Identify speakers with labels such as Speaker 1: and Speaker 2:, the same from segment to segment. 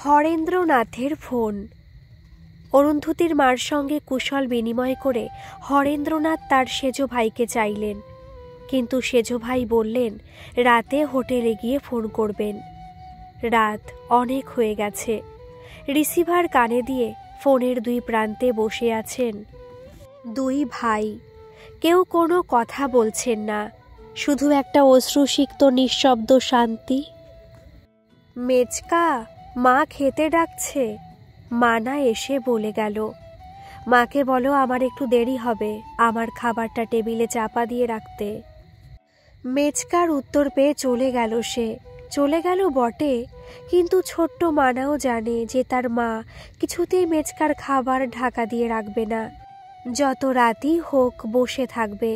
Speaker 1: হরেন্দ্রনাথের phone. অরুন্ধতির মার সঙ্গে কুশল বিনিময় করে হরেন্দ্রনাথ তার সেজো ভাইকে চাইলেন, কিন্তু সেজো ভাই বললেন রাতে হোটেলে গিয়ে ফোন করবেন। রাত অনেক হয়ে গেছে। রিসিভার কানে দিয়ে ফোনের দুই প্রান্তে বসে আছেন দুই ভাই। কেউ কোনো কথা বলছেন না, শুধু একটা অশ্রুসিক্ত নিঃশব্দ শান্তি। মেচকা, মা খেতে ডাকছে। মানা এসে বলে গেল, মাকে বলো আমার একটু দেরি হবে, আমার খাবারটা টেবিলে চাপা দিয়ে রাখতে। মেচকার উত্তর পেয়ে চলে গেল সে। চলে গেল বটে, কিন্তু ছোট্ট মানাও জানে যে তার মা কিছুতেই মেচকার খাবার ঢাকা দিয়ে রাখবে না, যত রাতই হোক বসে থাকবে।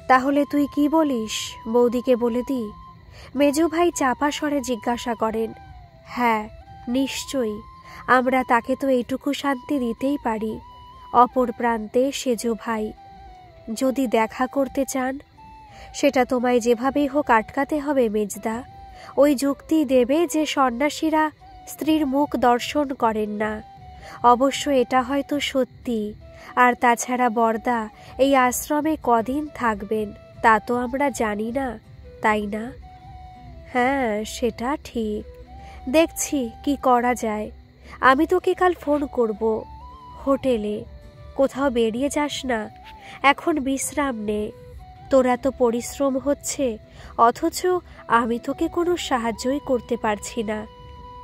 Speaker 1: তাহলে তুই কি বলিস, বৌদিকে বলে দি? মেজো ভাই চাপা স্বরে জিজ্ঞাসা করেন। হ্যাঁ, নিশ্চয়ই, আমরা তাকে তো এইটুকু শান্তি দিতেই পারি। অপর প্রান্তে সেজো ভাই। যদি দেখা করতে চান, সেটা তোমায় যেভাবেই হোক আটকাতে হবে মেজদা। ওই যুক্তি দেবে যে সন্ন্যাসীরা স্ত্রীর মুখ দর্শন করেন না। অবশ্য এটা হয়তো সত্যি। আর তাছাড়া বরদা এই আশ্রমে কদিন থাকবেন তা তো আমরা জানি না, তাই না? হ্যাঁ, সেটা ঠিক। দেখছি কি করা যায়। আমি তোকে কাল ফোন করব। হোটেলে কোথাও বেরিয়ে যাস না, এখন বিশ্রাম নে। তোর এত পরিশ্রম হচ্ছে, অথচ আমি তোকে কোনো সাহায্যই করতে পারছি না।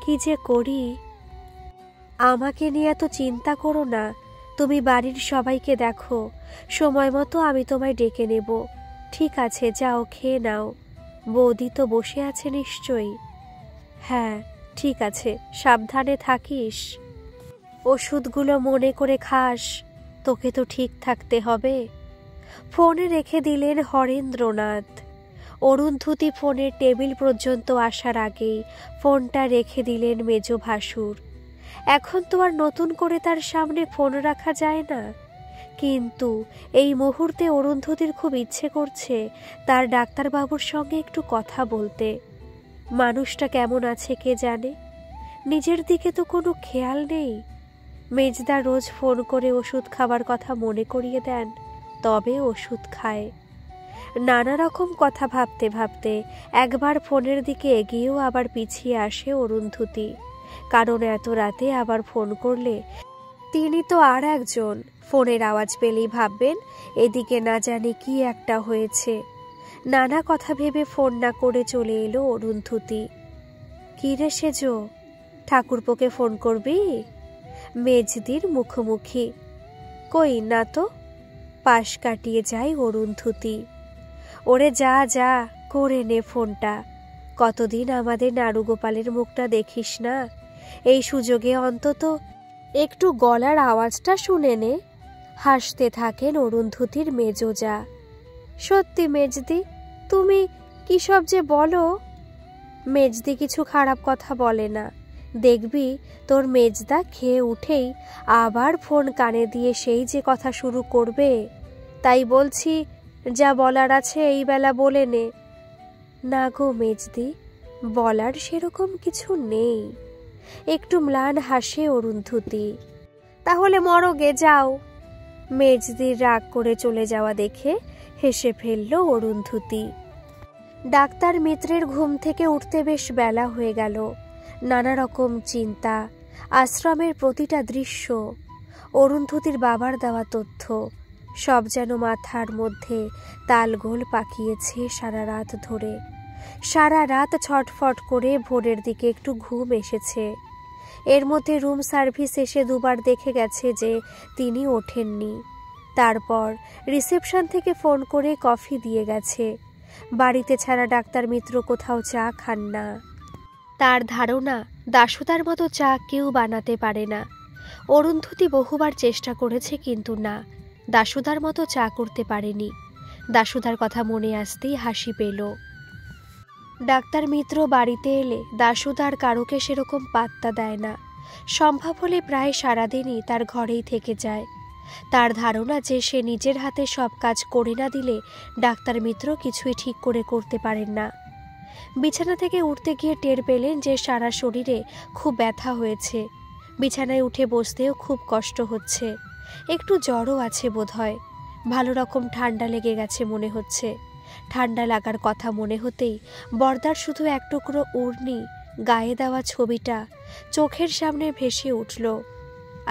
Speaker 1: কি যে করি। আমাকে নিয়ে এত চিন্তা করো না, তুমি বাড়ির সবাইকে দেখো। সময় মতো আমি তোমায় ডেকে নেব। ঠিক আছে, যাও, খেয়ে নাও। বৌদি তো বসে আছে নিশ্চয়ই? হ্যাঁ, ঠিক আছে, সাবধানে থাকিস। ওষুধগুলো মনে করে খাস, তোকে তো ঠিক থাকতে হবে। ফোনে রেখে দিলেন হরেন্দ্রনাথ। অরুন্ধতী ফোনের টেবিল পর্যন্ত আসার আগেই ফোনটা রেখে দিলেন মেজো ভাসুর। এখন তো আর নতুন করে তার সামনে ফোন রাখা যায় না, কিন্তু এই মুহূর্তে অরুন্ধতির খুব ইচ্ছে করছে তার ডাক্তারবাবুর সঙ্গে একটু কথা বলতে। মানুষটা কেমন আছে কে জানে, নিজের দিকে তো কোনো খেয়াল নেই। মেজদা রোজ ফোন করে ওষুধ খাবার কথা মনে করিয়ে দেন, তবে ওষুধ খায়। নানা রকম কথা ভাবতে ভাবতে একবার ফোনের দিকে এগিয়েও আবার পিছিয়ে আসে অরুন্ধতী। কারণ এত রাতে আবার ফোন করলে তিনি তো আর একজন। ফোনের আওয়াজ পেলেই ভাববেন এদিকে না জানি কি একটা হয়েছে। নানা কথা ভেবে ফোন না করে চলে এলো অরুন্ধতী। কি রে সেজো, ঠাকুরপোকে ফোন করবি? মেজদির মুখোমুখি। কই না তো। পাশ কাটিয়ে যায় অরুন্ধতী। ওরে যা যা, করে নে ফোনটা। কতদিন আমাদের নাড়ুগোপালের মুখটা দেখিস না, এই সুযোগে অন্তত একটু গলার আওয়াজটা শুনে নে। হাসতে থাকেন অরুন্ধতীর মেজোজা। সত্যি মেজদি, তুমি কি সব যে বলো। মেজদি কিছু খারাপ কথা বলে না। দেখবি তোর মেজদা খেয়ে উঠেই আবার ফোন কানে দিয়ে সেই যে কথা শুরু করবে। তাই বলছি, যা বলার আছে এই বেলা বলে নে। না গো মেজদি, বলার সেরকম কিছু নেই। একটু ম্লান হাসে অরুন্ধতী। তাহলে মরগে যাও। মেজদির রাগ করে চলে যাওয়া দেখে হেসে ফেলল অরুন্ধতী। ডাক্তার মিত্রের ঘুম থেকে উঠতে বেশ বেলা হয়ে গেল। নানা রকম চিন্তা, আশ্রমের প্রতিটা দৃশ্য, অরুন্ধতীর বাবার দেওয়া তথ্য, সব যেন মাথার মধ্যে তালগোল পাকিয়েছে সারা রাত ধরে। সারা রাত ছটফট করে ভোরের দিকে একটু ঘুম এসেছে। এর মধ্যে রুম সার্ভিস এসে দুবার দেখে গেছে যে তিনি ওঠেননি। তারপর রিসেপশন থেকে ফোন করে কফি দিয়ে গেছে। বাড়িতে ছাড়া ডাক্তার মিত্র কোথাও চা খান না। তার ধারণা দাশুদার মতো চা কেউ বানাতে পারে না। অরুন্ধতী বহুবার চেষ্টা করেছে, কিন্তু না, দাশুদার মতো চা করতে পারেনি। দাশুদার কথা মনে আসতেই হাসি পেল। ডাক্তার মিত্র বাড়িতে এলে দাশুদার কারোকে সেরকম পাত্তা দেয় না। সম্ভব হলে প্রায় সারাদিনই তার ঘরেই থেকে যায়। তার ধারণা যে সে নিজের হাতে সব কাজ করে না দিলে ডাক্তার মিত্র কিছুই ঠিক করে করতে পারেন না। বিছানা থেকে উঠতে গিয়ে টের পেলেন যে সারা শরীরে খুব ব্যথা হয়েছে। বিছানায় উঠে বসতেও খুব কষ্ট হচ্ছে। একটু জ্বরও আছে বোধহয়। ভালো রকম ঠান্ডা লেগে গেছে মনে হচ্ছে। ঠান্ডা লাগার কথা মনে হতেই বরদার শুধু এক টুকরো উড়নি গায়ে দেওয়া ছবিটা চোখের সামনে ভেসে উঠল।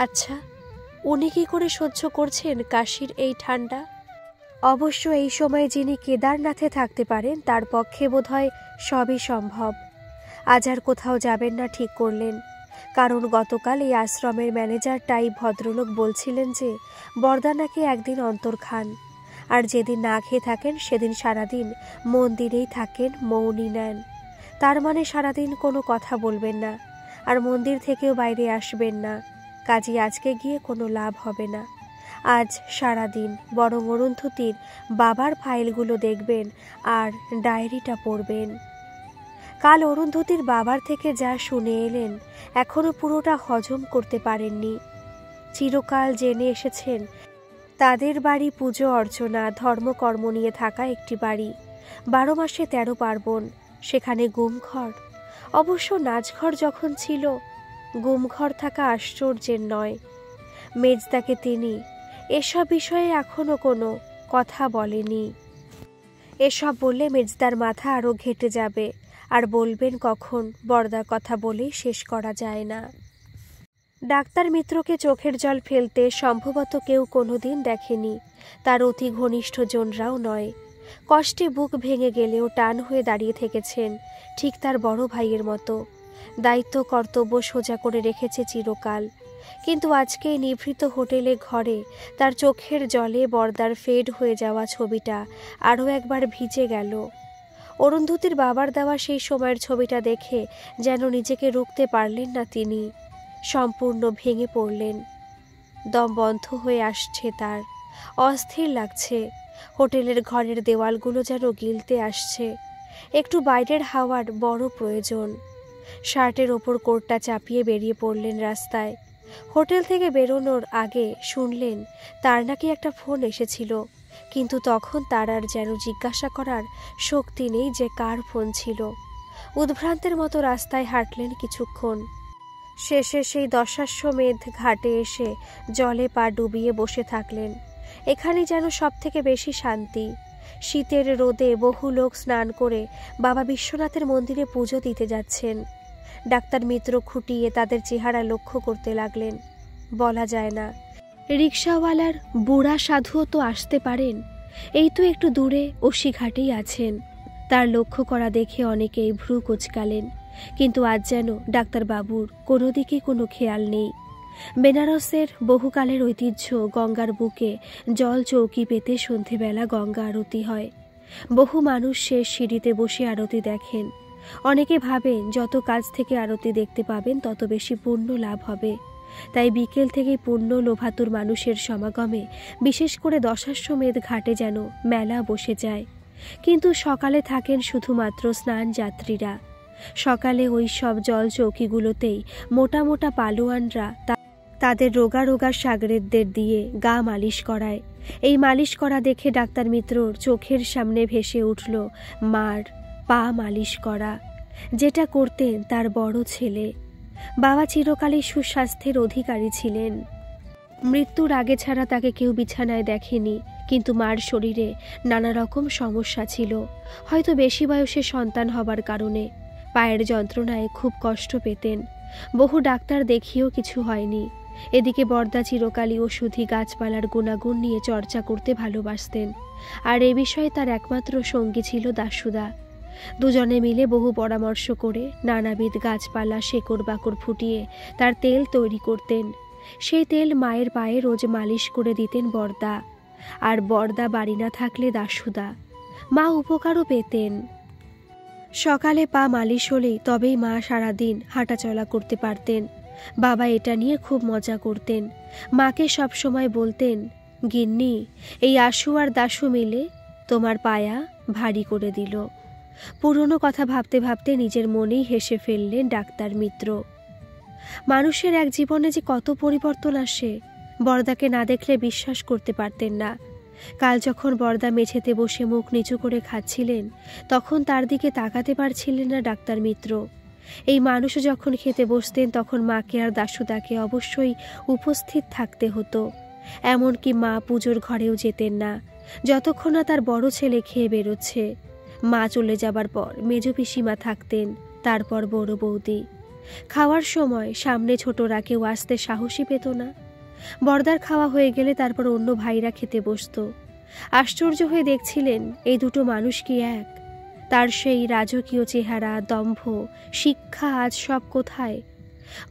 Speaker 1: আচ্ছা, উনি কি করে সহ্য করছেন কাশীর এই ঠান্ডা? অবশ্য এই সময় যিনি কেদারনাথে থাকতে পারেন তার পক্ষে বোধহয় সবই সম্ভব। আজ আর কোথাও যাবেন না ঠিক করলেন, কারণ গতকাল এই আশ্রমের ম্যানেজার টাইপ ভদ্রলোক বলছিলেন যে বরদা নাকি একদিন অন্তর খান, আর যেদিন না খেয়ে থাকেন সেদিন সারাদিন মন্দিরেই থাকেন, মৌনী নেন। তার মানে সারাদিন কোনো কথা বলবেন না, আর মন্দির থেকেও বাইরে আসবেন না। কাজে আজকে গিয়ে কোনো লাভ হবে না। আজ সারাদিন বরং অরুন্ধতির বাবার ফাইলগুলো দেখবেন আর ডায়েরিটা পড়বেন। কাল অরুন্ধতির বাবার থেকে যা শুনে এলেন এখনো পুরোটা হজম করতে পারেননি। চিরকাল জেনে এসেছেন তাদের বাড়ি পুজো অর্চনা ধর্মকর্ম নিয়ে থাকা একটি বাড়ি, 12 মাসে 13 পার্বণ, সেখানে গুমঘর। অবশ্য নাচঘর যখন ছিল, গুমঘর থাকা আশ্চর্যের নয়। মেজদাকে তিনি এসব বিষয়ে এখনো কোনো কথা বলেনি। এসব বললে মেজদার মাথা আরও ঘেটে যাবে, আর বলবেন কখন, বরদার কথা বলেই শেষ করা যায় না। ডাক্তার মিত্রকে চোখের জল ফেলতে সম্ভবত কেউ কোনোদিন দেখেনি, তার অতি ঘনিষ্ঠ জনরাও নয়। কষ্টে বুক ভেঙে গেলেও টান হয়ে দাঁড়িয়ে থেকেছেন, ঠিক তার বড় ভাইয়ের মতো। দায়িত্ব কর্তব্য সোজা করে রেখেছে চিরকাল। কিন্তু আজকে এই নিভৃত হোটেলে ঘরে তার চোখের জলে বরদার ফেড হয়ে যাওয়া ছবিটা আরও একবার ভিজে গেল। অরুন্ধতির বাবার দেওয়া সেই সময়ের ছবিটা দেখে যেন নিজেকে রুখতে পারলেন না তিনি, সম্পূর্ণ ভেঙে পড়লেন। দম বন্ধ হয়ে আসছে তার, অস্থির লাগছে। হোটেলের ঘরের দেওয়ালগুলো যেন গিলতে আসছে। একটু বাইরের হাওয়ার বড় প্রয়োজন। শার্টের ওপর কোটটা চাপিয়ে বেরিয়ে পড়লেন রাস্তায়। হোটেল থেকে বেরোনোর আগে শুনলেন তার নাকি একটা ফোন এসেছিল, কিন্তু তখন তার আর যেন জিজ্ঞাসা করার শক্তি নেই যে কার ফোন ছিল। উদ্ভ্রান্তের মতো রাস্তায় হাঁটলেন কিছুক্ষণ। শেষে সেই দশাশ্বমেধ ঘাটে এসে জলে পা ডুবিয়ে বসে থাকলেন। এখানে যেন সব থেকে বেশি শান্তি। শীতের রোদে বহু লোক স্নান করে বাবা বিশ্বনাথের মন্দিরে পুজো দিতে যাচ্ছেন। ডাক্তার মিত্র খুঁটিয়ে তাদের চেহারা লক্ষ্য করতে লাগলেন। বলা যায় না, রিকশাওয়ালার বুড়া সাধুও তো আসতে পারেন। এই তো একটু দূরে ওসিঘাটেই আছেন। তার লক্ষ্য করা দেখে অনেকেই ভ্রু কুঁচকালেন, কিন্তু আজ যেন ডাক্তারবাবুর কোনো দিকে কোনো খেয়াল নেই। বেনারসের বহুকালের ঐতিহ্য, গঙ্গার বুকে জল চৌকি পেতে সন্ধেবেলা গঙ্গা আরতি হয়। বহু মানুষ শেষ সিঁড়িতে বসে আরতি দেখেন। অনেকে ভাবেন যত কাছ থেকে আরতি দেখতে পাবেন তত বেশি পুণ্য লাভ হবে। তাই বিকেল থেকে পুণ্য লোভাতুর মানুষের সমাগমে বিশেষ করে দশাশ্বমেধ ঘাটে যেন মেলা বসে যায়। কিন্তু সকালে থাকেন শুধুমাত্র স্নান যাত্রীরা। সকালে ওই সব জল চৌকিগুলোতেই মোটা মোটা পালোয়ানরা তাদের রোগা রোগা সাগরেদদের দিয়ে গা মালিশ করায়। এই মালিশ করা দেখে ডাক্তার মিত্রর চোখের সামনে ভেসে উঠল মার পা মালিশ করা, যেটা করতেন তার বড় ছেলে। বাবা চিরকালই সুস্বাস্থ্যের অধিকারী ছিলেন। মৃত্যুর আগে ছাড়া তাকে কেউ বিছানায় দেখেনি, কিন্তু মার শরীরে নানা রকম সমস্যা ছিল। হয়তো বেশি বয়সে সন্তান হবার কারণে পায়ের যন্ত্রণায় খুব কষ্ট পেতেন। বহু ডাক্তার দেখিয়েও কিছু হয়নি। এদিকে বরদা চিরকালই ওষুধি গাছপালার গুণাগুণ নিয়ে চর্চা করতে ভালোবাসতেন, আর এ বিষয়ে তার একমাত্র সঙ্গী ছিল দাশুদা। দুজনে মিলে বহু পরামর্শ করে নানাবিধ গাছপালা শেকড় বাকড় ফুটিয়ে তার তেল তৈরি করতেন। সেই তেল মায়ের পায়ে রোজ মালিশ করে দিতেন বরদা, আর বরদা বাড়ি না থাকলে দাশুদা। মা উপকারও পেতেন। সকালে পা মালিশ হলেই তবেই মা সারাদিন হাঁটাচলা করতে পারতেন। বাবা এটা নিয়ে খুব মজা করতেন। মাকে সব সময় বলতেন, গিন্নি, এই আশু আর দাশু মিলে তোমার পায়া ভারী করে দিল। পুরনো কথা ভাবতে ভাবতে নিজের মনেই হেসে ফেললেন ডাক্তার মিত্র। মানুষের এক জীবনে যে কত পরিবর্তন আসে, বরদাকে না দেখলে বিশ্বাস করতে পারতেন না। কাল যখন বরদা মেঝেতে বসে মুখ নিচু করে খাচ্ছিলেন, তখন তার দিকে তাকাতে পারছিলেন না ডাক্তার মিত্র। এই মানুষ যখন খেতে বসতেন, তখন মাকে আর দাশুদাকে অবশ্যই উপস্থিত থাকতে হতো। এমনকি মা পুজোর ঘরেও যেতেন না যতক্ষণ না তার বড় ছেলে খেয়ে বেরোচ্ছে। মা চলে যাবার পর মেজ পিসিমা থাকতেন, তারপর বড় বৌদি। খাওয়ার সময় সামনে ছোটরা কেউ আসতে সাহসী পেত না। বরদার খাওয়া হয়ে গেলে তারপর অন্য ভাইরা খেতে বসত। আশ্চর্য হয়ে দেখছিলেন এই দুটো মানুষ কি এক? তার সেই রাজকীয় চেহারা, দম্ভ, শিক্ষা আজ সব কোথায়?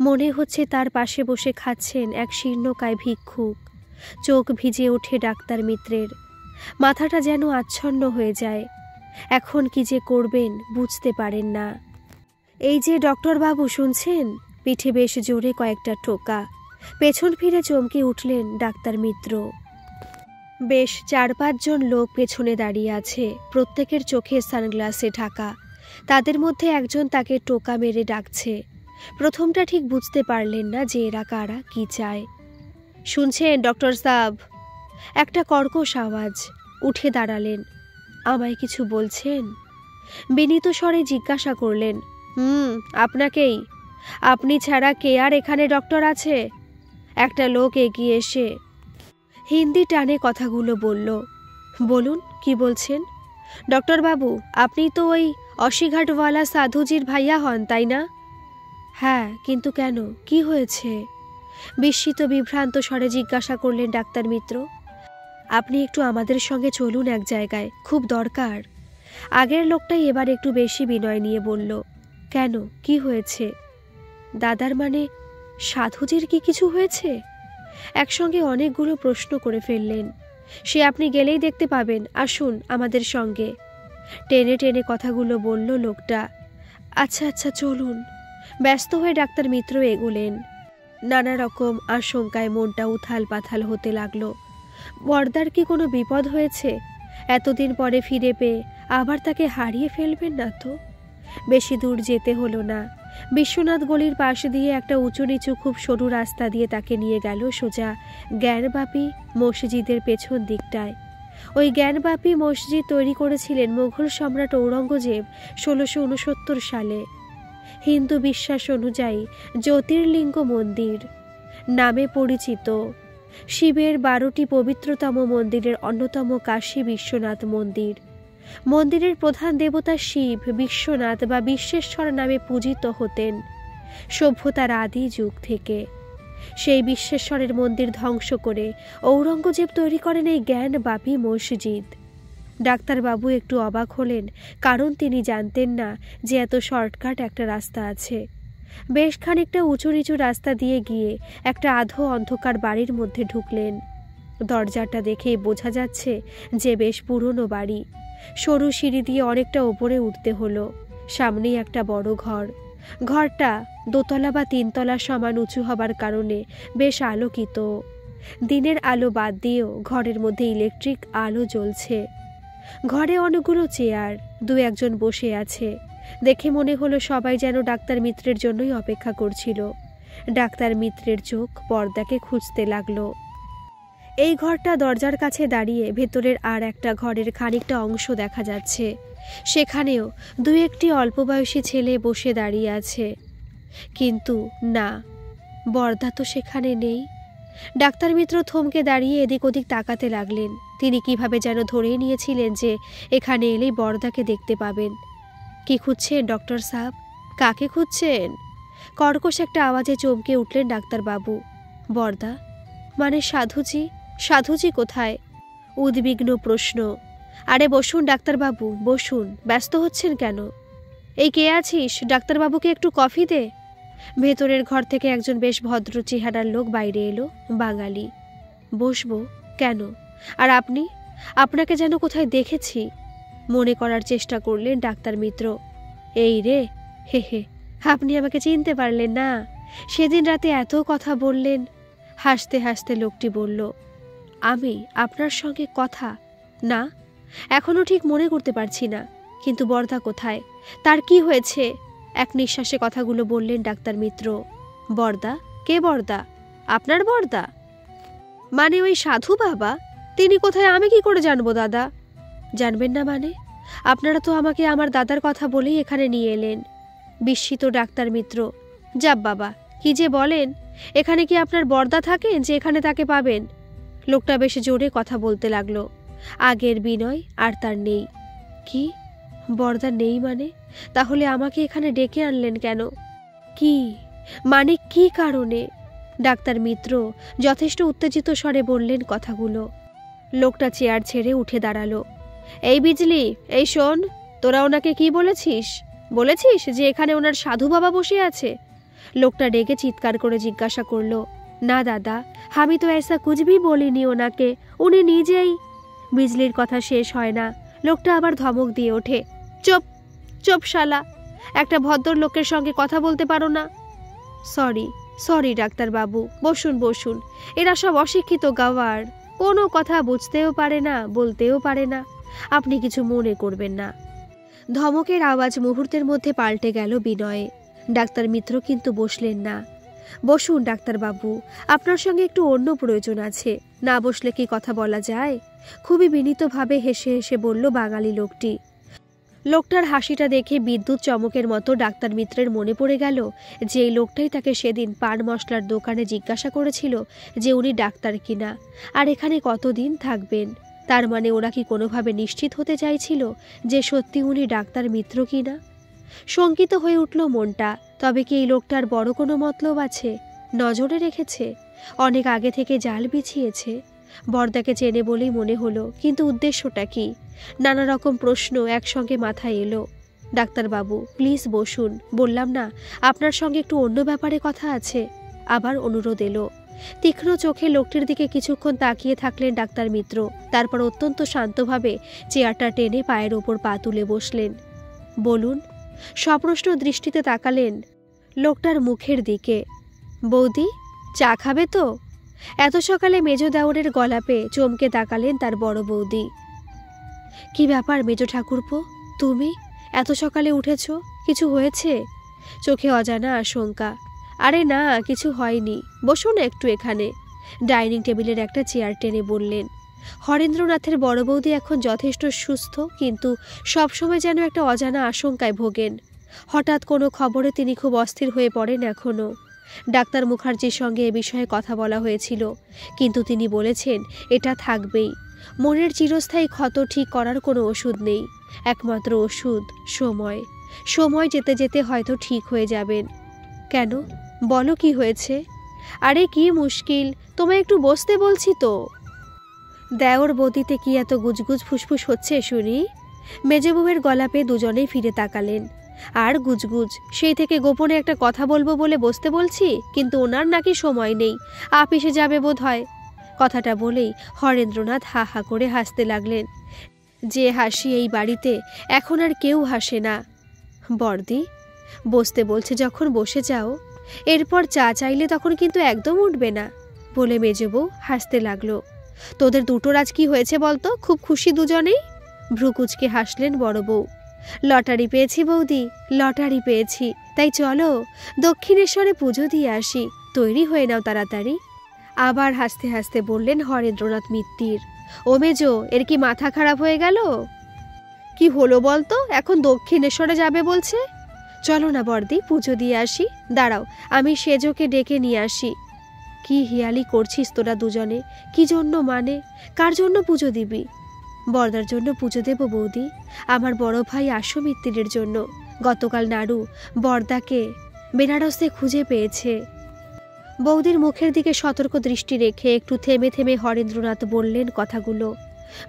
Speaker 1: মনে হচ্ছে তার পাশে বসে খাচ্ছেন এক শীর্ণকায় ভিক্ষুক। চোখ ভিজে ওঠে ডাক্তার মিত্রের, মাথাটা যেন আচ্ছন্ন হয়ে যায়। এখন কি যে করবেন বুঝতে পারেন না। এই যে ডক্টর বাবু, শুনছেন? পিঠে বেশ জোরে কয়েকটা টোকা। পেছন ফিরে চমকে উঠলেন ডাক্তার মিত্র। বেশ 4-5 জন লোক পেছনে দাঁড়িয়ে আছে, প্রত্যেকের চোখে সানগ্লাসে ঢাকা। তাদের মধ্যে একজন তাকে টোকা মেরে ডাকছে। প্রথমটা ঠিক বুঝতে পারলেন না যে এরা কারা, কি চায়। শুনছেন ডক্টর সাহেব? একটা কর্কশ আওয়াজ। উঠে দাঁড়ালেন। আমায় কিছু বলছেন? বিনীত স্বরে জিজ্ঞাসা করলেন। আপনাকেই। আপনি ছাড়া কে আর এখানে ডক্টর আছে? একটা লোক এগিয়ে এসে হিন্দি টানে কথাগুলো বলল। বলুন, কি বলছেন? ডক্টর বাবু, আপনি তো ওই অশিঘাটওয়ালা সাধুজির ভাইয়া হন, তাই না? হ্যাঁ, কিন্তু কেন, কি হয়েছে? বিস্মিত বিভ্রান্ত স্বরে জিজ্ঞাসা করলেন ডাক্তার মিত্র। আপনি একটু আমাদের সঙ্গে চলুন এক জায়গায়, খুব দরকার। আগের লোকটাই এবার একটু বেশি বিনয় নিয়ে বলল। কেন, কি হয়েছে? দাদার মানে সাধুজির কি কিছু হয়েছে? একসঙ্গে অনেকগুলো প্রশ্ন করে ফেললেন। সে আপনি গেলেই দেখতে পাবেন, আসুন আমাদের সঙ্গে। টেনে টেনে কথাগুলো বলল লোকটা। আচ্ছা আচ্ছা, চলুন। ব্যস্ত হয়ে ডাক্তার মিত্র এগোলেন। নানা রকম আশঙ্কায় মনটা উথাল পাথাল হতে লাগলো। বরদার কি কোনো বিপদ হয়েছে? এতদিন পরে ফিরে পেয়ে আবার তাকে হারিয়ে ফেলবেন না তো? বেশি দূর যেতে হলো না। বিশ্বনাথ গলির পাশ দিয়ে একটা উঁচু নিচু খুব সরু রাস্তা দিয়ে তাকে নিয়ে গেল সোজা জ্ঞানবাপী মসজিদের পেছন দিকটায়। ওই জ্ঞানবাপী মসজিদ তৈরি করেছিলেন মুঘল সম্রাট ঔরঙ্গজেব 1669 সালে। হিন্দু বিশ্বাস অনুযায়ী জ্যোতির্লিঙ্গ মন্দির নামে পরিচিত। শিবের 12টি পবিত্রতম মন্দিরের অন্যতম কাশী বিশ্বনাথ মন্দির। মন্দিরের প্রধান দেবতা শিব, বিশ্বনাথ বা বিশ্বেশ্বর নামে পূজিত হতেন সভ্যতার আদি যুগ থেকে। সেই বিশ্বেশ্বরের মন্দির ধ্বংস করে ঔরঙ্গজেব তৈরি করেন এই জ্ঞানবাপী মসজিদ। ডাক্তারবাবু একটু অবাক হলেন, কারণ তিনি জানতেন না যে এত শর্টকাট একটা রাস্তা আছে। বেশ খানিকটা উঁচু নিচু রাস্তা দিয়ে গিয়ে একটা আধো অন্ধকার বাড়ির মধ্যে ঢুকলেন। দরজাটা দেখেই বোঝা যাচ্ছে যে বেশ পুরনো বাড়ি। সরু সিঁড়ি দিয়ে অনেকটা ওপরে উঠতে হলো। সামনেই একটা বড় ঘর। ঘরটা 2 তলা বা 3 তলা সমান উঁচু হবার কারণে বেশ আলোকিত। দিনের আলো বাদ দিয়েও ঘরের মধ্যে ইলেকট্রিক আলো জ্বলছে। ঘরে অনেকগুলো চেয়ার, 2-1 জন বসে আছে। দেখে মনে হলো সবাই যেন ডাক্তার মিত্রের জন্যই অপেক্ষা করছিল। ডাক্তার মিত্রের চোখ পর্দাকে খুঁজতে লাগলো। এই ঘরটা দরজার কাছে দাঁড়িয়ে ভেতরের আর একটা ঘরের খানিকটা অংশ দেখা যাচ্ছে। সেখানেও 2-1টি অল্প বয়সী ছেলে বসে দাঁড়িয়ে আছে। কিন্তু না, বরদা তো সেখানে নেই। ডাক্তার মিত্র থমকে দাঁড়িয়ে এদিক ওদিক তাকাতে লাগলেন। তিনি কিভাবে যেন ধরেই নিয়েছিলেন যে এখানে এলেই বরদাকে দেখতে পাবেন। কি খুঁজছেন ডক্টর সাহেব? কাকে খুঁজছেন? কর্কশ একটা আওয়াজে চমকে উঠলেন ডাক্তারবাবু। বরদা মানে সাধুজি? সাধুজি কোথায়? উদ্বিগ্ন প্রশ্ন। আরে বসুন ডাক্তারবাবু, বসুন। ব্যস্ত হচ্ছেন কেন? এই কে আছিস? ডাক্তারবাবুকে একটু কফি দে। ভেতরের ঘর থেকে একজন বেশ ভদ্র চেহারার লোক বাইরে এলো, বাঙালি। বসবো কেন? আর আপনি? আপনাকে যেন কোথায় দেখেছি। মনে করার চেষ্টা করলেন ডাক্তার মিত্র। এই রে, হে হে, আপনি আমাকে চিনতে পারলেন না? সেদিন রাতে এত কথা বললেন। হাসতে হাসতে লোকটি বলল, আমি আপনার সঙ্গে কথা? না, এখনো ঠিক মনে করতে পারছি না। কিন্তু বরদা কোথায়? তার কি হয়েছে? এক নিঃশ্বাসে কথাগুলো বললেন ডাক্তার মিত্র। বরদা? কে বরদা? আপনার বরদা? মানে ওই সাধু বাবা? তিনি কোথায় আমি কি করে জানবো দাদা? জানবেন না মানে? আপনারা তো আমাকে আমার দাদার কথা বলেই এখানে নিয়ে এলেন। বিস্মিত ডাক্তার মিত্র। যাব বাবা, কি যে বলেন! এখানে কি আপনার বর্দা থাকেন যে এখানে তাকে পাবেন? লোকটা বেশ জোরে কথা বলতে লাগলো। আগের বিনয় আর তার নেই। কি বর্দা নেই মানে? তাহলে আমাকে এখানে ডেকে আনলেন কেন? কি মানে, কি কারণে? ডাক্তার মিত্র যথেষ্ট উত্তেজিত স্বরে বললেন কথাগুলো। লোকটা চেয়ার ছেড়ে উঠে দাঁড়ালো। এই বিজলি, এই শোন, তোরা ওনাকে কি বলেছিস? বলেছিস যে এখানে ওনার সাধু বাবা বসে আছে? লোকটা রেগে চিৎকার করে জিজ্ঞাসা করলো। না দাদা, আমি তো ऐसा कुछ भी বলিনি ওনাকে, উনি নিজেই। বিজলির কথা শেষ হয় না, লোকটা আবার ধমক দিয়ে ওঠে। চুপ চুপ শালা, একটা ভদ্রলোকের সঙ্গে কথা বলতে পারো না? সরি সরি ডাক্তার বাবু, বসুন বসুন। এরা সব অশিক্ষিত গাওয়ার, কোনো কথা বুঝতেও পারে না, বলতেও পারে না। আপনি কিছু মনে করবেন না। ধমকের আওয়াজ মুহূর্তের মধ্যে পাল্টে গেল বিনয়ে। ডাক্তার মিত্র কিন্তু বসলেন না। বসুন ডাক্তারবাবু, আপনার সঙ্গে একটু অন্য প্রয়োজন আছে। না বসলে কি কথা বলা যায়? খুবই বিনীতভাবে হেসে হেসে বলল বাঙালি লোকটি। লোকটার হাসিটা দেখে বিদ্যুৎ চমকের মতো ডাক্তার মিত্রের মনে পড়ে গেল যে এই লোকটাই তাকে সেদিন পান মশলার দোকানে জিজ্ঞাসা করেছিল যে উনি ডাক্তার কিনা, আর এখানে কতদিন থাকবেন। তার মানে ওরা কি কোনোভাবে নিশ্চিত হতে চাইছিল যে সত্যি উনি ডাক্তার মিত্র কিনা? শঙ্কিত হয়ে উঠল মনটা। তবে কি এই লোকটার বড় কোনো মতলব আছে? নজরে রেখেছে? অনেক আগে থেকে জাল বিছিয়েছে? বরদাকে চেনে বলেই মনে হলো, কিন্তু উদ্দেশ্যটা কি? নানা রকম প্রশ্ন একসঙ্গে মাথায় এলো। ডাক্তারবাবু প্লিজ বসুন, বললাম না আপনার সঙ্গে একটু অন্য ব্যাপারে কথা আছে। আবার অনুরোধ এলো। তীক্ষ্ণ চোখে লোকটির দিকে কিছুক্ষণ তাকিয়ে থাকলেন ডাক্তার মিত্র। তারপর অত্যন্ত শান্তভাবে চেয়ারটা টেনে পায়ের ওপর পা তুলে বসলেন। বলুন। সপ্রশ্ন দৃষ্টিতে তাকালেন লোকটার মুখের দিকে। বৌদি, চা খাবে তো? এত সকালে মেজ দেওরের গলা পেয়ে চমকে তাকালেন তার বড় বৌদি। কি ব্যাপার মেজ ঠাকুরপো, তুমি এত সকালে উঠেছ? কিছু হয়েছে? চোখে অজানা আশঙ্কা। আরে না, কিছু হয়নি, বসুন একটু এখানে। ডাইনিং টেবিলের একটা চেয়ার টেনে বললেন। হরেন্দ্রনাথের বড় বৌদি এখন যথেষ্ট সুস্থ, কিন্তু সবসময় যেন একটা অজানা আশঙ্কায় ভোগেন। হঠাৎ কোনো খবরে তিনি খুব অস্থির হয়ে পড়েন এখনও। ডাক্তার মুখার্জির সঙ্গে এ বিষয়ে কথা বলা হয়েছিল, কিন্তু তিনি বলেছেন এটা থাকবেই। মনের চিরস্থায়ী ক্ষত ঠিক করার কোনো ওষুধ নেই। একমাত্র ওষুধ সময়। সময় যেতে যেতে হয়তো ঠিক হয়ে যাবেন। কেন, বলো কি হয়েছে? আরে কি মুশকিল, তোমায় একটু বসতে বলছি তো। দেওর বৌদিতে কি এত গুজগুজ ফুসফুস হচ্ছে শুনি? মেজবউয়ের গলা পেয়ে দুজনেই ফিরে তাকালেন। আর গুজগুজ, সেই থেকে গোপনে একটা কথা বলবো বলে বসতে বলছি, কিন্তু ওনার নাকি সময় নেই, আপিসে যাবে বোধ হয়। কথাটা বলেই হরেন্দ্রনাথ হা হা করে হাসতে লাগলেন। যে হাসি এই বাড়িতে এখন আর কেউ হাসে না। বর্দি, বসতে বলছে যখন বসে যাও, এরপর চা চাইলে তখন কিন্তু একদম উঠবে না, বলে মেজবউ হাসতে লাগলো। তোদের দুটোর আজ কি হয়েছে বলতো? খুব খুশি দুজনেই। ভ্রুকুচকে হাসলেন বড় বউ। লটারি পেয়েছি বৌদি, লটারি পেয়েছি, তাই চলো দক্ষিণেশ্বরে পুজো দিয়ে আসি। তৈরি হয়ে নাও তাড়াতাড়ি। আবার হাসতে হাসতে বললেন হরেন্দ্রনাথ মিত্তির। ও মেজো, এর কি মাথা খারাপ হয়ে গেল? কি হলো বলতো, এখন দক্ষিণেশ্বরে যাবে বলছে। চলো না বর্দি, পুজো দিয়ে আসি। দাঁড়াও, আমি সেজোকে ডেকে নিয়ে আসি। কি হিয়ালি করছিস তোরা দুজনে? কি জন্য মানে? কার জন্য পুজো দিবি? বর্দার জন্য পুজো দেব বৌদি, আমার বড় ভাই আশু মিত্তিরের জন্য। গতকাল নাড়ু বর্দাকে বেনারসে খুঁজে পেয়েছে। বৌদির মুখের দিকে সতর্ক দৃষ্টি রেখে একটু থেমে থেমে হরেন্দ্রনাথ বললেন কথাগুলো।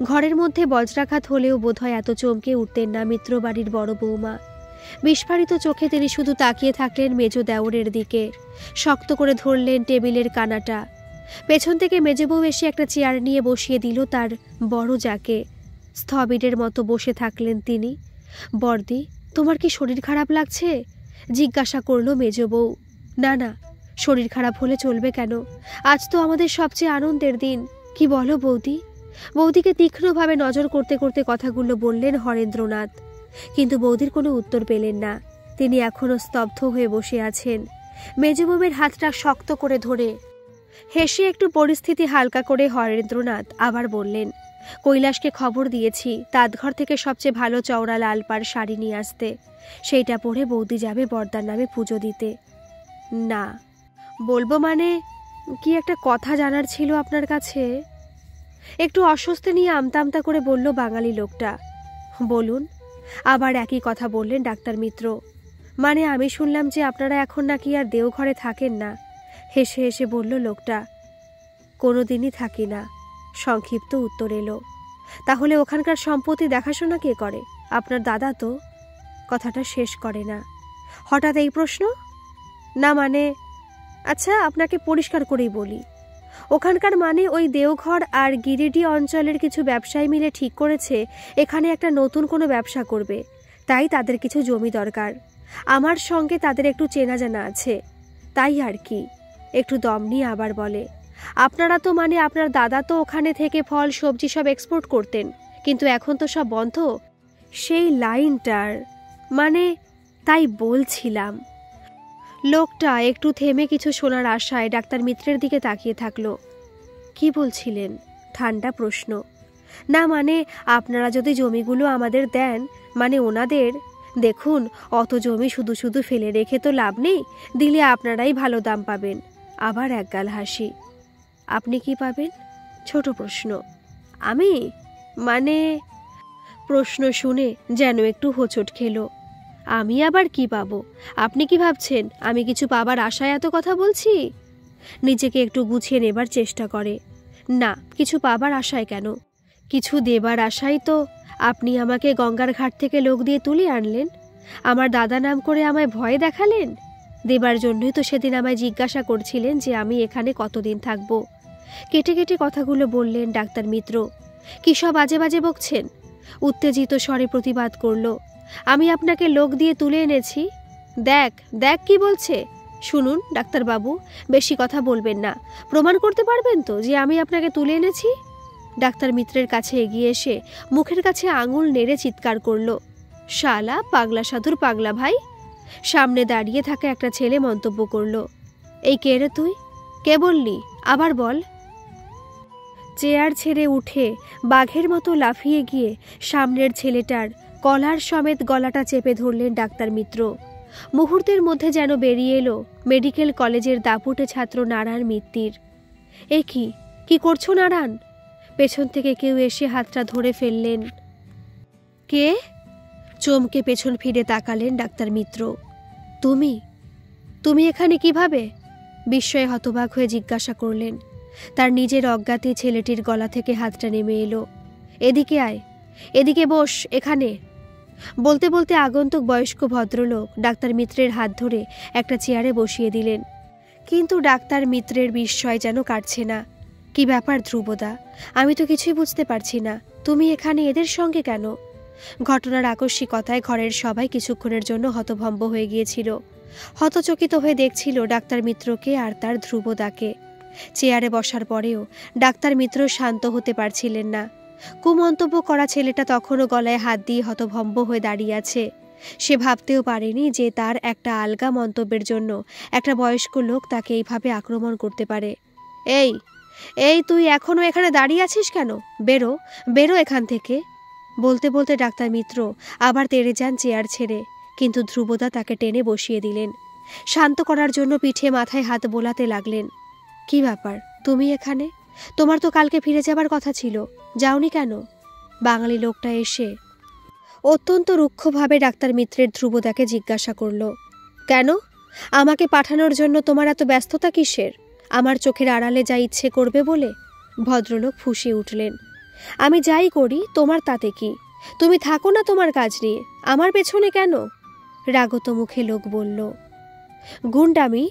Speaker 1: ঘরের মধ্যে বজ্রাঘাত হলেও বোধহয় এত চমকে উঠতেন না মিত্রবাড়ির বড় বৌমা। বিস্ফারিত চোখে তিনি শুধু তাকিয়ে থাকলেন মেজ দেওরের দিকে। শক্ত করে ধরলেন টেবিলের কানাটা। পেছন থেকে মেজবউ এসে একটা চেয়ার নিয়ে বসিয়ে দিল তার বড় যাকে। স্থবিরের মতো বসে থাকলেন তিনি। বর্দি, তোমার কি শরীর খারাপ লাগছে? জিজ্ঞাসা করল মেজবউ। না না, শরীর খারাপ হলে চলবে কেন? আজ তো আমাদের সবচেয়ে আনন্দের দিন। কি বলো বৌদি? বৌদিকে তীক্ষ্ণভাবে নজর করতে করতে কথাগুলো বললেন হরেন্দ্রনাথ। কিন্তু বৌদির কোনো উত্তর পেলেন না। তিনি এখনো স্তব্ধ হয়ে বসে আছেন। মেজবউয়ের হাতটা শক্ত করে ধরে হেসে একটু পরিস্থিতি হালকা করে হরেন্দ্রনাথ আবার বললেন, কৈলাসকে খবর দিয়েছি তাঁতঘর থেকে সবচেয়ে ভালো চওড়া লাল পাড় শাড়ি নিয়ে আসতে। সেইটা পরে বৌদি যাবে বর্দার নামে পুজো দিতে। না বলবো মানে, কি একটা কথা জানার ছিল আপনার কাছে। একটু অস্বস্তি নিয়ে আমতা আমতা করে বলল বাঙালি লোকটা। বলুন। আবার একই কথা বললেন ডাক্তার মিত্র। মানে আমি শুনলাম যে আপনারা এখন নাকি আর দেওঘরে থাকেন না। হেসে হেসে বলল লোকটা। কোনোদিনই থাকি না, সংক্ষিপ্ত উত্তর এলো। তাহলে ওখানকার সম্পত্তি দেখাশোনা কে করে? আপনার দাদা তো। কথাটা শেষ করে না। হঠাৎ এই প্রশ্ন? না মানে, আচ্ছা আপনাকে পরিষ্কার করেই বলি, ওখানকার মানে ওই দেওঘর আর গিরিডি অঞ্চলের কিছু ব্যবসায়ী মিলে ঠিক করেছে এখানে একটা নতুন কোনো ব্যবসা করবে, তাই তাদের কিছু জমি দরকার। আমার সঙ্গে তাদের একটু চেনা জানা আছে, তাই আর কি। একটু দম নিয়ে আবার বলে, আপনারা তো মানে আপনার দাদা তো ওখানে থেকে ফল সবজি সব এক্সপোর্ট করতেন, কিন্তু এখন তো সব বন্ধ। সেই লাইনটার মানে, তাই বলছিলাম। লোকটা একটু থেমে কিছু শোনার আশায় ডাক্তার মিত্রের দিকে তাকিয়ে থাকলো। কি বলছিলেন? ঠান্ডা প্রশ্ন। না মানে আপনারা যদি জমিগুলো আমাদের দেন, মানে ওনাদের, দেখুন অত জমি শুধু শুধু ফেলে রেখে তো লাভ নেই, দিলে আপনারাই ভালো দাম পাবেন। আবার একগাল হাসি। আপনি কি পাবেন? ছোট প্রশ্ন। আমি মানে, প্রশ্ন শুনে যেন একটু হোঁচট খেলো। আমি আবার কি পাবো? আপনি কি ভাবছেন আমি কিছু পাবার আশায় এত কথা বলছি? নিজেকে একটু গুছিয়ে নেবার চেষ্টা করে। না, কিছু পাবার আশায় কেন, কিছু দেবার আশায় তো আপনি আমাকে গঙ্গার ঘাট থেকে লোক দিয়ে তুলে আনলেন, আমার দাদা নাম করে আমায় ভয় দেখালেন। দেবার জন্যই তো সেদিন আমায় জিজ্ঞাসা করছিলেন যে আমি এখানে কতদিন থাকবো। কেটে কেটে কথাগুলো বললেন ডাক্তার মিত্র। কি সব বাজে বাজে বকছেন? উত্তেজিত স্বরে প্রতিবাদ করল। আমি আপনাকে লোক দিয়ে তুলে এনেছি। দেখ দেখ কি বলছে। শুনুন ডাক্তারবাবু, বেশি কথা বলবেন না। প্রমাণ করতে পারবেন তো যে আমি আপনাকে তুলে এনেছি? ডাক্তার মিত্রের কাছে এগিয়ে এসে মুখের কাছে আঙুল নেড়ে চিৎকার করল, শালা পাগলা সাধুর পাগলা ভাই। সামনে দাঁড়িয়ে থাকা একটা ছেলে মন্তব্য করল, এই কে রে তুই? কে বললি? আবার বল। চেয়ার ছেড়ে উঠে বাঘের মতো লাফিয়ে গিয়ে সামনের ছেলেটার কলার সমেত গলাটা চেপে ধরলেন ডাক্তার মিত্র। মুহূর্তের মধ্যে যেন বেরিয়ে এলো মেডিকেল কলেজের দাপুটে ছাত্র নারায়ণ মিত্তির। এ কি করছো নারায়ণ? পেছন থেকে কেউ এসে হাতটা ধরে ফেললেন। কে? চমকে পেছন ফিরে তাকালেন ডাক্তার মিত্র। তুমি তুমি এখানে কিভাবে? বিস্ময়ে হতবাক হয়ে জিজ্ঞাসা করলেন। তার নিজের অজ্ঞাতে ছেলেটির গলা থেকে হাতটা নেমে এলো। এদিকে আয়, এদিকে বস এখানে। বলতে বলতে আগন্তুক বয়স্ক ভদ্রলোক ডাক্তার মিত্রের হাত ধরে একটা চেয়ারে বসিয়ে দিলেন। কিন্তু ডাক্তার মিত্রের বিস্ময় যেন কাটছে না। কি ব্যাপার ধ্রুবদা? আমি তো কিছুই বুঝতে পারছি না, তুমি এখানে এদের সঙ্গে কেন? ঘটনার আকস্মিকতায় ঘরের সবাই কিছুক্ষণের জন্য হতভম্ব হয়ে গিয়েছিল। হতচকিত হয়ে দেখছিল ডাক্তার মিত্রকে আর তার ধ্রুবদাকে। চেয়ারে বসার পরেও ডাক্তার মিত্র শান্ত হতে পারছিলেন না। কুমন্তব্য করা ছেলেটা তখনও গলায় হাত দিয়ে হতভম্ব হয়ে দাঁড়িয়ে আছে। সে ভাবতেও পারেনি যে তার একটা আলগা মন্তব্যের জন্য একটা বয়স্ক লোক তাকে এইভাবে আক্রমণ করতে পারে। এই এই তুই এখনো এখানে দাঁড়িয়ে আছিস কেন? বেরো, বেরো এখান থেকে। বলতে বলতে ডাক্তার মিত্র আবার তেড়ে যান চেয়ার ছেড়ে, কিন্তু ধ্রুবদা তাকে টেনে বসিয়ে দিলেন। শান্ত করার জন্য পিঠে মাথায় হাত বোলাতে লাগলেন। কি ব্যাপার, তুমি এখানে? তোমার তো কালকে ফিরে যাবার কথা ছিল, যাওনি কেন? বাঙালি লোকটা এসে অত্যন্ত রুক্ষভাবে ডাক্তার মিত্রের ধ্রুবদাকে জিজ্ঞাসা করল। কেন? আমাকে পাঠানোর জন্য তোমার এত ব্যস্ততা কিসের? আমার চোখের আড়ালে যা ইচ্ছে করবে বলে? ভদ্রলোক ফুঁসে উঠলেন। আমি যাই করি তোমার তাতে কি? তুমি থাকো না তোমার কাজ নিয়ে, আমার পেছনে কেন? রাগত মুখে লোক বলল। গুন্ডামি?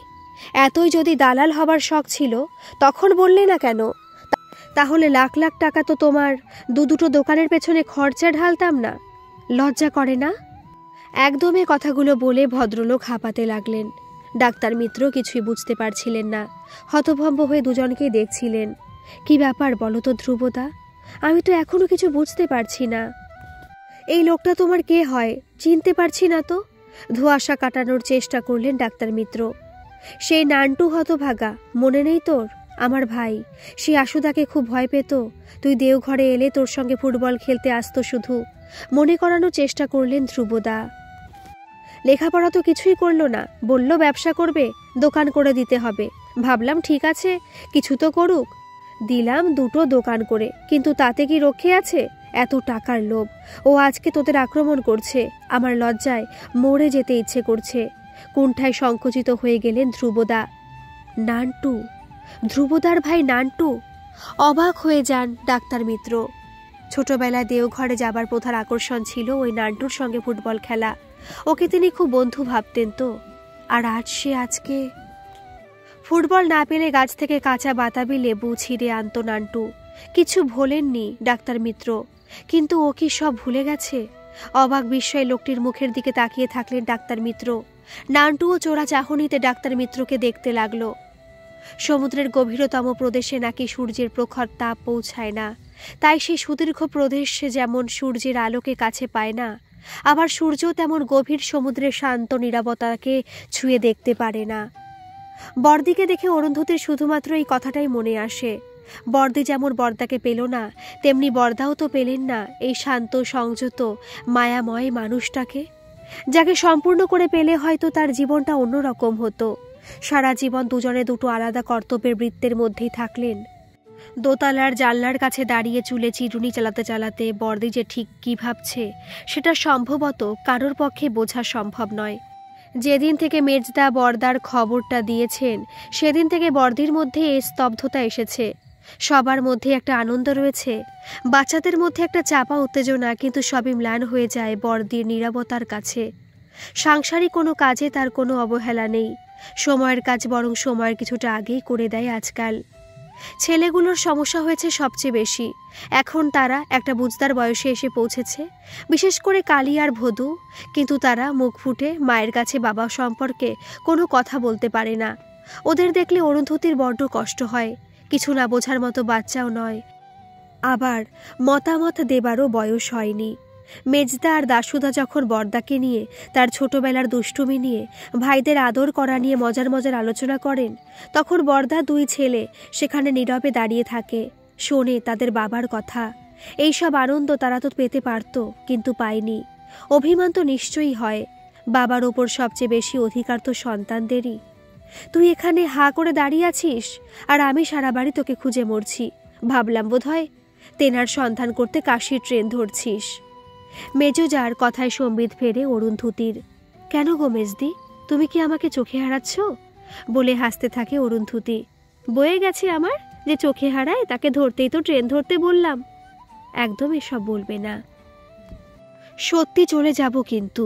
Speaker 1: এতই যদি দালাল হবার শখ ছিল তখন বললে না কেন? তাহলে লাখ লাখ টাকা তো তোমার দুটো দোকানের পেছনে খরচা ঢালতাম না। লজ্জা করে না? একদমই কথাগুলো বলে ভদ্রলোক হাঁপাতে লাগলেন। ডাক্তার মিত্র কিছুই বুঝতে পারছিলেন না, হতভম্ব হয়ে দুজনকেই দেখছিলেন। কি ব্যাপার বলো তো ধ্রুবদা? আমি তো এখনো কিছু বুঝতে পারছি না। এই লোকটা তোমার কে হয় চিনতে পারছি না তো। ধোঁয়াশা কাটানোর চেষ্টা করলেন ডাক্তার মিত্র। সেই নান্টু হতভাগা, মনে নেই তোর? আমার ভাই, সে আশুদাকে খুব ভয় পেত। তুই দেওঘরে এলে তোর সঙ্গে ফুটবল খেলতে আসতো শুধু। মনে করানোর চেষ্টা করলেন ধ্রুবদা। লেখাপড়া তো কিছুই করলো না, বলল ব্যবসা করবে, দোকান করে দিতে হবে। ভাবলাম ঠিক আছে, কিছু তো করুক। দিলাম 2টো দোকান করে, কিন্তু তাতে কি রক্ষে আছে? এত টাকার লোভ। ও আজকে তোদের আক্রমণ করছে। আমার লজ্জায় মরে যেতে ইচ্ছে করছে। কুণ্ঠায় সংকুচিত হয়ে গেলেন ধ্রুবদা। নান্টু, ধ্রুবদার ভাই নান্টু। অবাক হয়ে যান ডাক্তার মিত্র। ছোটবেলায় দেওঘরে যাবার প্রধান আকর্ষণ ছিল ওই নান্টুর সঙ্গে ফুটবল খেলা। ওকে তিনি খুব বন্ধু ভাবতেন তো। আর আজ সে আজকে ফুটবল না পেলে গাছ থেকে কাঁচা বাতাবি লেবু ছিঁড়ে আনত নান্টু। কিছু ভোলেননি ডাক্তার মিত্র, কিন্তু ও কি সব ভুলে গেছে? অবাক বিস্ময়ে লোকটির মুখের দিকে তাকিয়ে থাকলেন ডাক্তার মিত্র। নান্টুও চোরা চাহনিতে ডাক্তার মিত্রকে দেখতে লাগলো। সমুদ্রের গভীরতম প্রদেশে নাকি সূর্যের প্রখর তাপ পৌঁছায় না, তাই সেই সুদীর্ঘ প্রদেশ যেমন সূর্যের আলোকে কাছে পায় না, আবার সূর্য তেমন গভীর সমুদ্রের শান্ত নীরবতাকে ছুঁয়ে দেখতে পারে না। বর্দিকে দেখে অরুন্ধতির শুধুমাত্র এই কথাটাই মনে আসে। বর্দি যেমন বর্দাকে পেল না, তেমনি বর্দাও তো পেলেন না এই শান্ত সংযত মায়াময় মানুষটাকে, যাকে সম্পূর্ণ করে পেলে হয়তো তার জীবনটা অন্যরকম হতো। সারা জীবন দুজনে দুটো আলাদা কর্তব্যের বৃত্তের মধ্যেই থাকলেন। দোতলার জানলার কাছে দাঁড়িয়ে চুলে চিরুনি চালাতে চালাতে বর্দি যে ঠিক কী ভাবছে সেটা সম্ভবত কারোর পক্ষে বোঝা সম্ভব নয়। যেদিন থেকে মেজদা বর্দার খবরটা দিয়েছেন সেদিন থেকে বর্দির মধ্যে এই স্তব্ধতা এসেছে। সবার মধ্যে একটা আনন্দ রয়েছে, বাচ্চাদের মধ্যে একটা চাপা উত্তেজনা, কিন্তু সবই ম্লান হয়ে যায় বর্দির নীরবতার কাছে। সাংসারিক কোনো কাজে তার কোনো অবহেলা নেই। সময়ের কাজ বরং সময়ের কিছুটা আগেই করে দেয় আজকাল। ছেলেগুলোর সমস্যা হয়েছে সবচেয়ে বেশি। এখন তারা একটা বুঝদার বয়সে এসে পৌঁছেছে, বিশেষ করে কালী আর ভদু, কিন্তু তারা মুখ ফুটে মায়ের কাছে বাবা সম্পর্কে কোনো কথা বলতে পারে না। ওদের দেখলে অরুন্ধতির বড্ড কষ্ট হয়। কিছু না বোঝার মতো বাচ্চাও নয়, আবার মতামত দেবারও বয়স হয়নি। মেজদা আর দাশুদা যখন বর্দাকে নিয়ে, তার ছোটবেলার দুষ্টুমি নিয়ে, ভাইদের আদর করা নিয়ে মজার মজার আলোচনা করেন, তখন বর্দা 2 ছেলে সেখানে নীরবে দাঁড়িয়ে থাকে, শোনে তাদের বাবার কথা। এইসব আনন্দ তারা তো পেতে পারত, কিন্তু পায়নি। অভিমান তো নিশ্চয়ই হয়। বাবার ওপর সবচেয়ে বেশি অধিকার তো সন্তানদেরই। তুই এখানে হা করে দাঁড়িয়ে আছিস, আর আমি সারা বাড়ি তোকে খুঁজে মরছি। ভাবলাম বোধহয় তেনার সন্ধান করতে কাশির ট্রেন ধরছিস। মেজো যার কথায় সম্বিত ফেরে অরুন্ধতির। কেন গো মেজদি, তুমি কি আমাকে চোখে হারাচ্ছ? বলে হাসতে থাকে অরুন্ধতি। বয়ে গেছে আমার, যে চোখে হারায় তাকে ধরতেই তো ট্রেন ধরতে বললাম। একদম এসব বলবে না, সত্যি চলে যাব কিন্তু।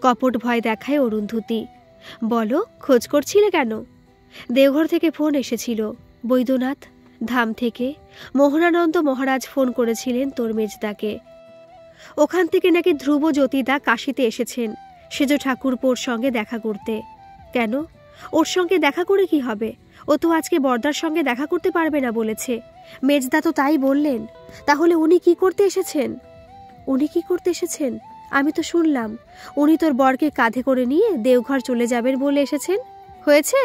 Speaker 1: কপট ভয় দেখায় অরুন্ধতি। বলো, খোঁজ করছিলে কেন? দেওঘর থেকে ফোন এসেছিল, বৈদ্যনাথ ধাম থেকে মোহনানন্দ মহারাজ ফোন করেছিলেন তোর মেজদাকে। ওখান থেকে নাকি ধ্রুব জ্যোতিদা কাশিতে এসেছেন সেজ ঠাকুরপোর সঙ্গে দেখা করতে। কেন, ওর সঙ্গে দেখা করে কি হবে? ও তো আজকে বর্দার সঙ্গে দেখা করতে পারবে না বলেছে। মেজদা তো তাই বললেন। তাহলে উনি কি করতে এসেছেন? উনি কি করতে এসেছেন? আমি তো শুনলাম উনি তোর বরকে কাঁধে করে নিয়ে দেওঘর চলে যাবেন বলে এসেছেন। হয়েছে?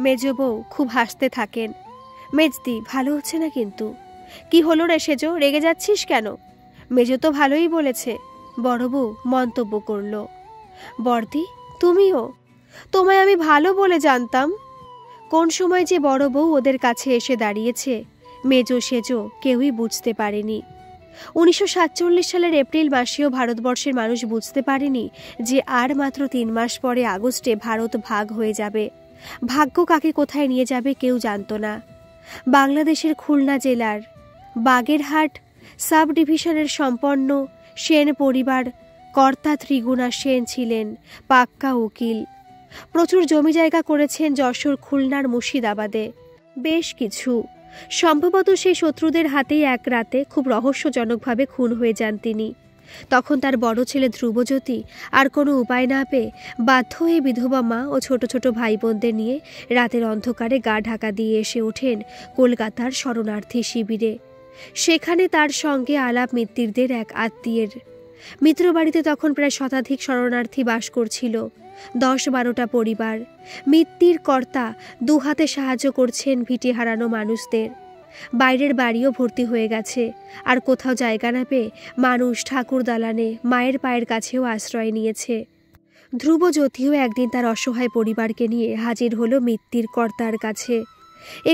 Speaker 1: মেজ বউ খুব হাসতে থাকেন। মেজদি, ভালো হচ্ছে না কিন্তু। কি হলো রে সেজো, রেগে যাচ্ছিস কেন? মেজ তো ভালোই বলেছে, বড় বউ মন্তব্য করল। বর্দি, তুমিও? তোমায় আমি ভালো বলে জানতাম। কোন সময় যে বড় বউ ওদের কাছে এসে দাঁড়িয়েছে মেজো সেজো কেউই বুঝতে পারেনি। 1947 সালের এপ্রিল মাসেও ভারতবর্ষের মানুষ বুঝতে পারেনি যে আর মাত্র 3 মাস পরে আগস্টে ভারত ভাগ হয়ে যাবে। ভাগ্য কাকে কোথায় নিয়ে যাবে কেউ জানত না। বাংলাদেশের খুলনা জেলার বাগেরহাট সাব ডিভিশনের সম্পন্ন সেন পরিবার কর্তা ত্রিগুণা সেন ছিলেন পাক্কা উকিল। প্রচুর জমি জায়গা করেছেন যশোর, খুলনার, মুর্শিদাবাদে। বেশ কিছু। সম্ভবত সেই শত্রুদের হাতেই এক রাতে খুব রহস্যজনকভাবে খুন হয়ে যান তিনি। তখন তার বড় ছেলে ধ্রুবজ্যোতি আর কোনো উপায় না পেয়ে বাধ্য হয়ে বিধবা মা ও ছোট ছোট ভাই বোনদের নিয়ে রাতের অন্ধকারে গা ঢাকা দিয়ে এসে ওঠেন কলকাতার শরণার্থী শিবিরে। সেখানে তার সঙ্গে আলাপ মিত্তিরদের এক আত্মীয়ের। মিত্রবাড়িতে তখন প্রায় 100 শতাধিক শরণার্থী বাস করছিল। 10-12টা পরিবার। মৃত্যুর কর্তা দুহাতে সাহায্য করছেন ভিটে হারানো মানুষদের। বাইরের বাড়িও ভর্তি হয়ে গেছে, আর কোথাও জায়গা না পেয়ে মানুষ ঠাকুর দালানে মায়ের পায়ের কাছেও আশ্রয় নিয়েছে। ধ্রুবজ্যোতিও একদিন তার অসহায় পরিবারকে নিয়ে হাজির হলো মৃত্যুর কর্তার কাছে,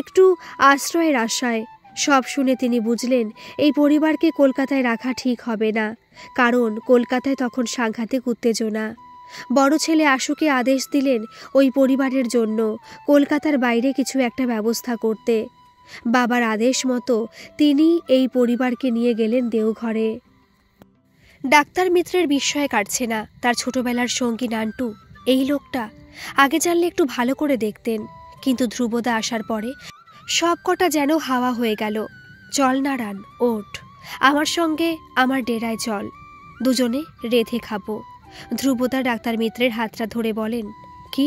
Speaker 1: একটু আশ্রয়ের আশায়। সব শুনে তিনি বুঝলেন এই পরিবারকে কলকাতায় রাখা ঠিক হবে না, কারণ কলকাতায় তখন সাংঘাতিক উত্তেজনা। বড় ছেলে আশুকে আদেশ দিলেন ওই পরিবারের জন্য কলকাতার বাইরে কিছু একটা ব্যবস্থা করতে। বাবার আদেশ মতো তিনি এই পরিবারকে নিয়ে গেলেন দেওঘরে। ডাক্তার মিত্রের বিস্ময় কাটছে না। তার ছোটবেলার সঙ্গী নান্টু, এই লোকটা আগে জানলে একটু ভালো করে দেখতেন, কিন্তু ধ্রুবদা আসার পরে সব কটা যেন হাওয়া হয়ে গেল। চল নারান, ওঠ, আমার সঙ্গে আমার ডেরায় চল, দুজনে রেঁধে খাবো। ধ্রুবদা ডাক্তার মিত্রের হাতটা ধরে বলেন, কি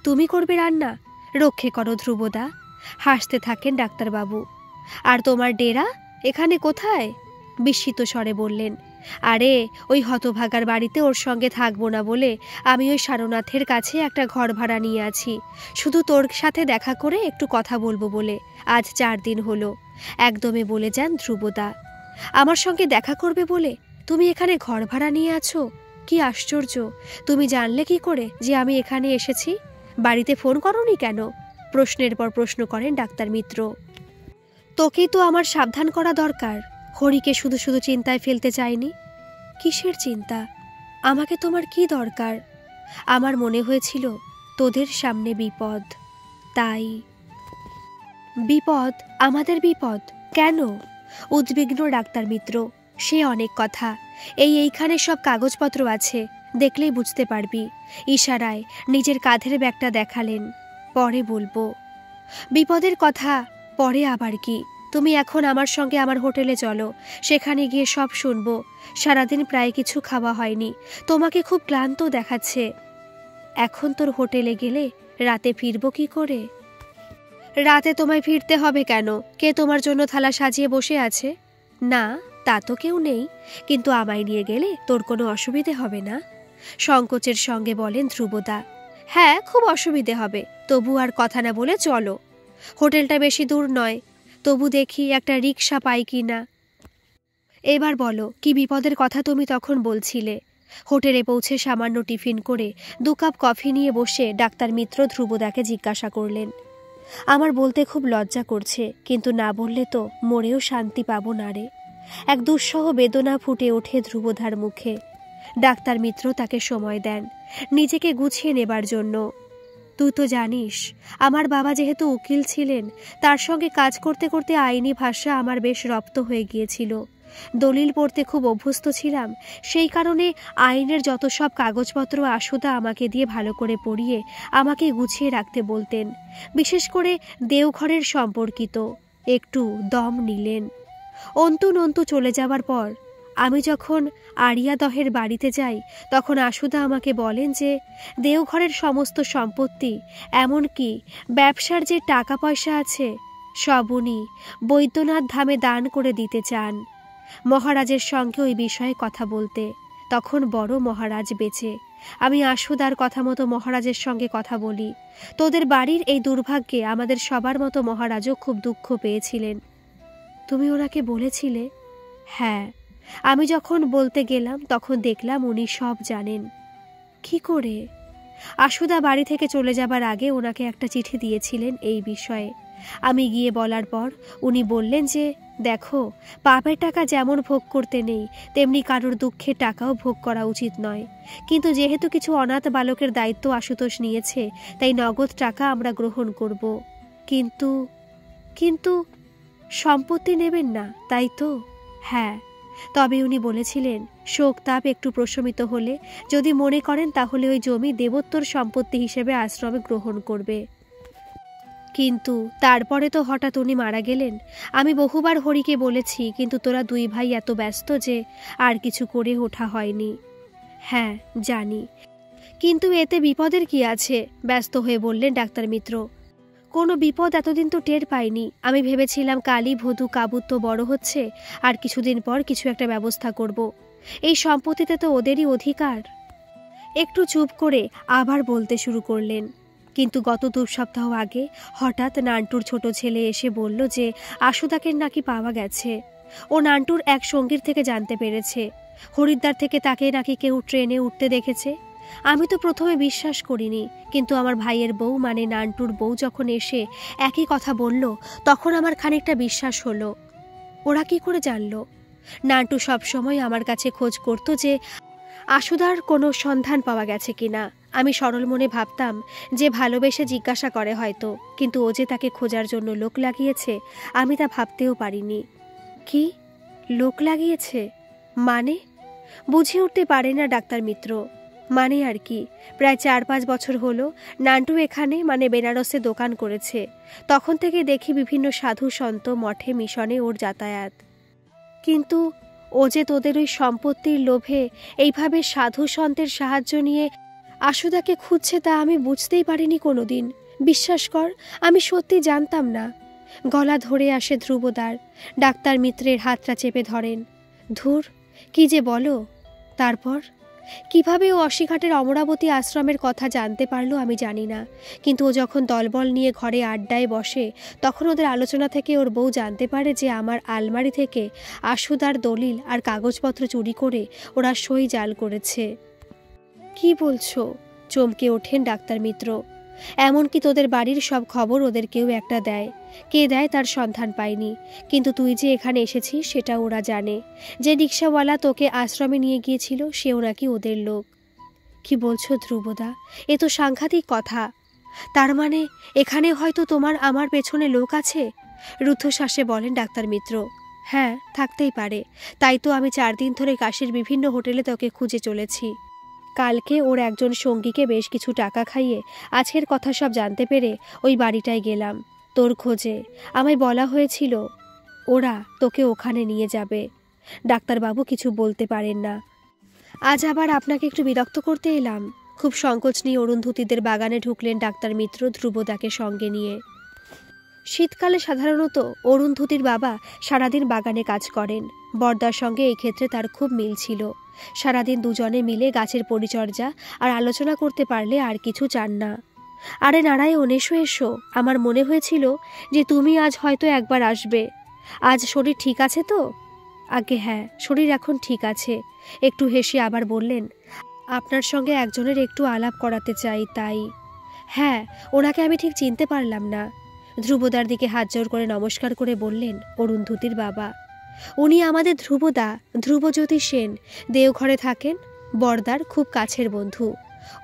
Speaker 1: তুমি করবে রান্না? রক্ষে করো ধ্রুবদা। হাসতে থাকেন ডাক্তারবাবু। আর তোমার ডেরা এখানে কোথায়? বিস্মিত স্বরে বললেন, আরে ওই হতভাগার বাড়িতে ওর সঙ্গে থাকবো না বলে আমি ওই সারনাথের কাছে একটা ঘর ভাড়া নিয়ে আছি, শুধু তোর সাথে দেখা করে একটু কথা বলবো বলে। আজ 4 দিন হলো। একদমে বলে যান ধ্রুবদা। আমার সঙ্গে দেখা করবে বলে তুমি এখানে ঘর ভাড়া নিয়ে আছো? কি আশ্চর্য! তুমি জানলে কি করে যে আমি এখানে এসেছি? বাড়িতে ফোন করোনি কেন? প্রশ্নের পর প্রশ্ন করেন ডাক্তার মিত্র। তোকেই তো আমার সাবধান করা দরকার। হরিকে শুধু শুধু চিন্তায় ফেলতে চাইনি। কিসের চিন্তা? আমাকে তোমার কি দরকার? আমার মনে হয়েছিল তোদের সামনে বিপদ, তাই। বিপদ? আমাদের বিপদ কেন? উদ্বিগ্ন ডাক্তার মিত্র। সে অনেক কথা। এইখানে সব কাগজপত্র আছে, দেখলেই বুঝতে পারবি। ইশারায় নিজের কাঁধের ব্যাগটা দেখালেন। পরে বলবো বিপদের কথা। পরে আবার কি? তুমি এখন আমার সঙ্গে আমার হোটেলে চলো, সেখানে গিয়ে সব শুনবো। সারাদিন প্রায় কিছু খাওয়া হয়নি, তোমাকে খুব ক্লান্ত দেখাচ্ছে। এখন তোর হোটেলে গেলে রাতে ফিরবো কি করে? রাতে তোমায় ফিরতে হবে কেন? কে তোমার জন্য থালা সাজিয়ে বসে আছে? না, তা তো কেউ নেই, কিন্তু আমায় নিয়ে গেলে তোর কোনো অসুবিধে হবে না? সংকোচের সঙ্গে বলেন ধ্রুবদা। হ্যাঁ, খুব অসুবিধে হবে, তবু আর কথা না বলে চলো। হোটেলটা বেশি দূর নয়, তবু দেখি একটা রিকশা পাই কি না। এবার বলো, কি বিপদের কথা তুমি তখন বলছিলে? হোটেলে পৌঁছে সামান্য টিফিন করে 2 কাপ কফি নিয়ে বসে ডাক্তার মিত্র ধ্রুবদাকে জিজ্ঞাসা করলেন, আমার বলতে খুব লজ্জা করছে, কিন্তু না বললে তো মরেও শান্তি পাবো না রে। এক দুঃসহ বেদনা ফুটে ওঠে ধ্রুবধার মুখে। ডাক্তার মিত্র তাকে সময় দেন নিজেকে গুছিয়ে নেবার জন্য। তুই তো জানিস, আমার বাবা যেহেতু উকিল ছিলেন, তার সঙ্গে কাজ করতে করতে আইনি ভাষা আমার বেশ রপ্ত হয়ে গিয়েছিল। দলিল পড়তে খুব অভ্যস্ত ছিলাম, সেই কারণে আইনের যত সব কাগজপত্র আশুদা আমাকে দিয়ে ভালো করে পড়িয়ে আমাকে গুছিয়ে রাখতে বলতেন। বিশেষ করে দেওঘরের সম্পর্কিত। একটু দম নিলেন। অন্তু চলে যাবার পর আমি যখন আড়িয়াদহের বাড়িতে যাই, তখন আশুদা আমাকে বলেন যে দেওঘরের সমস্ত সম্পত্তি, এমনকি ব্যবসার যে টাকা পয়সা আছে, সব উনি বৈদ্যনাথ ধামে দান করে দিতে চান। মহারাজের সঙ্গে ওই বিষয়ে কথা বলতে। তখন বড় মহারাজ বেঁচে। আমি আশুদার কথা মতো মহারাজের সঙ্গে কথা বলি। তোদের বাড়ির এই দুর্ভাগ্যে আমাদের সবার মতো মহারাজও খুব দুঃখ পেয়েছিলেন। তুমি ওনাকে বলেছিলে? হ্যাঁ, আমি যখন বলতে গেলাম তখন দেখলাম উনি সব জানেন। কি করে? আশুদা বাড়ি থেকে চলে যাবার আগে ওনাকে একটা চিঠি দিয়েছিলেন এই বিষয়ে। আমি গিয়ে বলার পর উনি বললেন যে দেখো, পাপের টাকা যেমন ভোগ করতে নেই, তেমনি কারোর দুঃখের টাকাও ভোগ করা উচিত নয়। কিন্তু যেহেতু কিছু অনাথ বালকের দায়িত্ব আশুতোষ নিয়েছে, তাই নগদ টাকা আমরা গ্রহণ করব। কিন্তু কিন্তু সম্পত্তি নেবেন না, তাই তো? হ্যাঁ, তবে উনি বলেছিলেন শোক তাপ একটু প্রশমিত হলে যদি মনে করেন তাহলে ওই জমি দেবোত্তর সম্পত্তি হিসেবে আশ্রমে গ্রহণ করবে। কিন্তু তারপরে তো হঠাৎ উনি মারা গেলেন। আমি বহুবার হরিকে বলেছি, কিন্তু তোরা 2 ভাই এত ব্যস্ত যে আর কিছু করে ওঠা হয়নি। হ্যাঁ জানি, কিন্তু এতে বিপদের কি আছে? ব্যস্ত হয়ে বললেন ডাক্তার মিত্র। কোনো বিপদ এতদিন তো টের পাইনি। আমি ভেবেছিলাম কালী ভদু কাবুত তো বড় হচ্ছে, আর কিছুদিন পর কিছু একটা ব্যবস্থা করব। এই সম্পত্তিতে তো ওদেরই অধিকার। একটু চুপ করে আবার বলতে শুরু করলেন। কিন্তু গত 2 সপ্তাহ আগে হঠাৎ নান্টুর ছোট ছেলে এসে বলল যে আশুদাকে নাকি পাওয়া গেছে। ও নান্টুর এক সঙ্গীর থেকে জানতে পেরেছে হরিদ্বার থেকে তাকে নাকি কেউ ট্রেনে উঠতে দেখেছে। আমি তো প্রথমে বিশ্বাস করিনি, কিন্তু আমার ভাইয়ের বউ মানে নান্টুর বউ যখন এসে একই কথা বলল তখন আমার খানিকটা বিশ্বাস হলো। ওরা কি করে জানলো? নান্টু সবসময় আমার কাছে খোঁজ করতো যে আশুদার কোনো সন্ধান পাওয়া গেছে কিনা। আমি সরল মনে ভাবতাম যে ভালোবেসে জিজ্ঞাসা করে হয়তো, কিন্তু ও যে তাকে খোঁজার জন্য লোক লাগিয়েছে আমি তা ভাবতেও পারিনি। কি লোক লাগিয়েছে মানে? বুঝে উঠতে পারে না ডাক্তার মিত্র। মানে আর কি, প্রায় 4-5 বছর হলো নান্টু এখানে মানে বেনারসে দোকান করেছে। তখন থেকে দেখি বিভিন্ন সাধু সন্ত মঠে মিশনে ওর যাতায়াত। কিন্তু ও যে তোদের ওই সম্পত্তির লোভে এইভাবে সাধু সন্তের সাহায্য নিয়ে আশুদাকে খুঁজছে তা আমি বুঝতেই পারিনি কোনোদিন। বিশ্বাস কর, আমি সত্যি জানতাম না। গলা ধরে আসে ধ্রুবদার। ডাক্তার মিত্রের হাতটা চেপে ধরেন। ধুর, কি যে বলো। তারপর কিভাবে ও অশিঘাটের অমরাবতী আশ্রমের কথা জানতে পারলো আমি জানি না, কিন্তু ও যখন দলবল নিয়ে ঘরে আড্ডায় বসে তখন ওদের আলোচনা থেকে ওর বউ জানতে পারে যে আমার আলমারি থেকে আশুদার দলিল আর কাগজপত্র চুরি করে ওরা সই জাল করেছে। কি বলছো? চমকে ওঠেন ডাক্তার মিত্র। এমনকি তোদের বাড়ির সব খবর ওদের কেউ একটা দেয়। কে দেয় তার সন্ধান পায়নি, কিন্তু তুই যে এখানে এসেছিস সেটা ওরা জানে। যে রিক্সাওয়ালা তোকে আশ্রমে নিয়ে গিয়েছিল সেও নাকি ওদের লোক। কি বলছো ধ্রুবদা? এ তো সাংঘাতিক কথা। তার মানে এখানে হয়তো তোমার আমার পেছনে লোক আছে? রুদ্ধশ্বাসে বলেন ডাক্তার মিত্র। হ্যাঁ, থাকতেই পারে। তাই তো আমি 4 দিন ধরে কাশীর বিভিন্ন হোটেলে তোকে খুঁজে চলেছি। কালকে ওর একজন সঙ্গীকে বেশ কিছু টাকা খাইয়ে আজকের কথা সব জানতে পেরে ওই বাড়িটায় গেলাম তোর খোঁজে। আমায় বলা হয়েছিল ওরা তোকে ওখানে নিয়ে যাবে। ডাক্তারবাবু কিছু বলতে পারেন না। আজ আবার আপনাকে একটু বিরক্ত করতে এলাম। খুব সংকোচ নিয়ে অরুন্ধতীদের বাগানে ঢুকলেন ডাক্তার মিত্র ধ্রুবদাকে সঙ্গে নিয়ে। শীতকালে সাধারণত অরুন্ধতীর বাবা সারাদিন বাগানে কাজ করেন। বরদার সঙ্গে এই ক্ষেত্রে তার খুব মিল ছিল। সারাদিন দুজনে মিলে গাছের পরিচর্যা আর আলোচনা করতে পারলে আর কিছু চান না। আরে নারায়ণ, এসো এসো। আমার মনে হয়েছিল যে তুমি আজ হয়তো একবার আসবে। আজ শরীর ঠিক আছে তো? আগে হ্যাঁ, শরীর এখন ঠিক আছে। একটু হেসে আবার বললেন, আপনার সঙ্গে একজনের একটু আলাপ করাতে চাই তাই। হ্যাঁ, ওনাকে আমি ঠিক চিনতে পারলাম না। ধ্রুবদার দিকে হাত জোর করে নমস্কার করে বললেন অরুন্ধতীর বাবা। উনি আমাদের ধ্রুবদা, ধ্রুবজ্যোতি সেন, দেওঘরে থাকেন। বরদার খুব কাছের বন্ধু।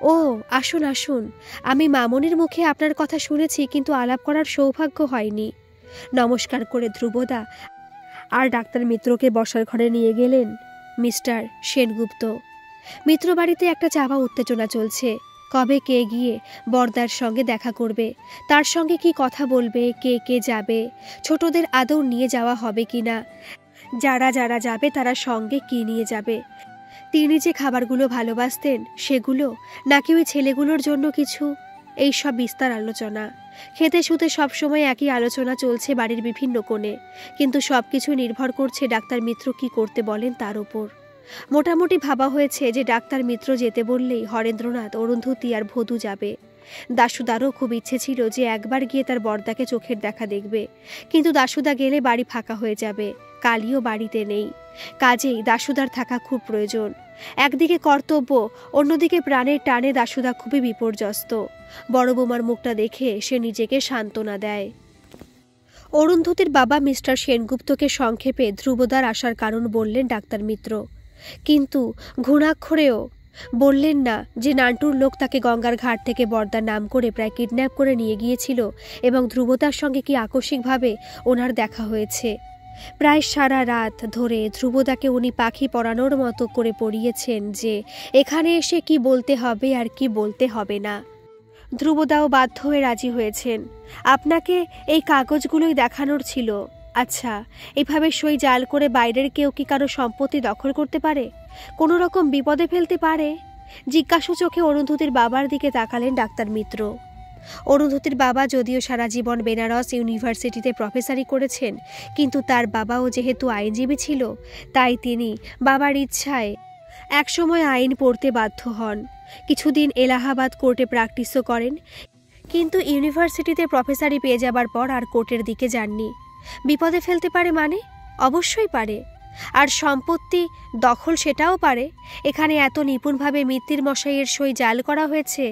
Speaker 1: ও আসুন আসুন। আমি মামনির মুখে আপনার কথা শুনেছি, কিন্তু আলাপ করার সৌভাগ্য হয়নি। নমস্কার করে ধ্রুবদা আর ডাক্তার মিত্রকে বসার ঘরে নিয়ে গেলেন। মিস্টার সেনগুপ্ত। মিত্র বাড়িতে একটা চাপা উত্তেজনা চলছে। কবে কে গিয়ে বরদার সঙ্গে দেখা করবে, তার সঙ্গে কি কথা বলবে, কে কে যাবে, ছোটদের আদৌ নিয়ে যাওয়া হবে কিনা, যারা যারা যাবে তারা সঙ্গে কি নিয়ে যাবে, তিনি যে খাবারগুলো ভালোবাসতেন সেগুলো, নাকি ওই ছেলেগুলোর জন্য কিছু। এই সব বিস্তার আলোচনা। খেতে শুতে সবসময় একই আলোচনা চলছে বাড়ির বিভিন্ন কোণে, কিন্তু সব কিছু নির্ভর করছে ডাক্তার মিত্র কি করতে বলেন তার উপর। মোটামুটি ভাবা হয়েছে যে ডাক্তার মিত্র যেতে বললেই হরেন্দ্রনাথ, অরুন্ধতী আর ভদু যাবে। দাশুদারও খুব ইচ্ছে ছিল যে একবার গিয়ে তার বরদাকে চোখের দেখা দেখবে, কিন্তু দাশুদা গেলে বাড়ি ফাঁকা হয়ে যাবে। কালিও বাড়িতে নেই, কাজেই দাশুদার থাকা খুব প্রয়োজন। একদিকে কর্তব্য, অন্যদিকে প্রাণের টানে দাশুদা খুবই বিপর্যস্ত। বড় বৌমার মুখটা দেখে সে নিজেকে সান্ত্বনা দেয়। অরুন্ধতীর বাবা মিস্টার সেনগুপ্তকে সংক্ষেপে ধ্রুবদার আসার কারণ বললেন ডাক্তার মিত্র, কিন্তু ঘুণাক্ষরেও বললেন না যে নান্টুর লোক তাকে গঙ্গার ঘাট থেকে বরদার নাম করে প্রায় কিডন্যাপ করে নিয়ে গিয়েছিল এবং ধ্রুবদার সঙ্গে কি আকস্মিকভাবে ওনার দেখা হয়েছে। প্রায় সারা রাত ধরে ধ্রুবদাকে উনি পাখি পড়ানোর মতো করে পড়িয়েছেন যে এখানে এসে কি বলতে হবে আর কি বলতে হবে না। ধ্রুবদাও বাধ্য হয়ে রাজি হয়েছেন। আপনাকে এই কাগজগুলোই দেখানোর ছিল। আচ্ছা, এভাবে সই জাল করে বাইরের কেউ কি কারো সম্পত্তি দখল করতে পারে, কোনো রকম বিপদে ফেলতে পারে? জিজ্ঞাসু চোখে অরুন্ধতীর বাবার দিকে তাকালেন ডাক্তার মিত্র। অরুন্ধতীর বাবা যদিও সারা জীবন বেনারস ইউনিভার্সিটিতে প্রফেসরি করেছেন, কিন্তু তার বাবাও যেহেতু আইনজীবী ছিল, তাই তিনি বাবার ইচ্ছায় একসময় আইন পড়তে বাধ্য হন, কিছুদিন এলাহাবাদ কোর্টে প্র্যাকটিসও করেন, কিন্তু ইউনিভার্সিটিতে প্রফেসরি পেয়ে যাবার পর আর কোর্টের দিকে যাননি। বিপদে ফেলতে পারে মানে? অবশ্যই পারে। আর সম্পত্তি দখল সেটাও পারে। এখানে এত নিপুণভাবে মিত্তির মশাইয়ের সই জাল করা হয়েছে,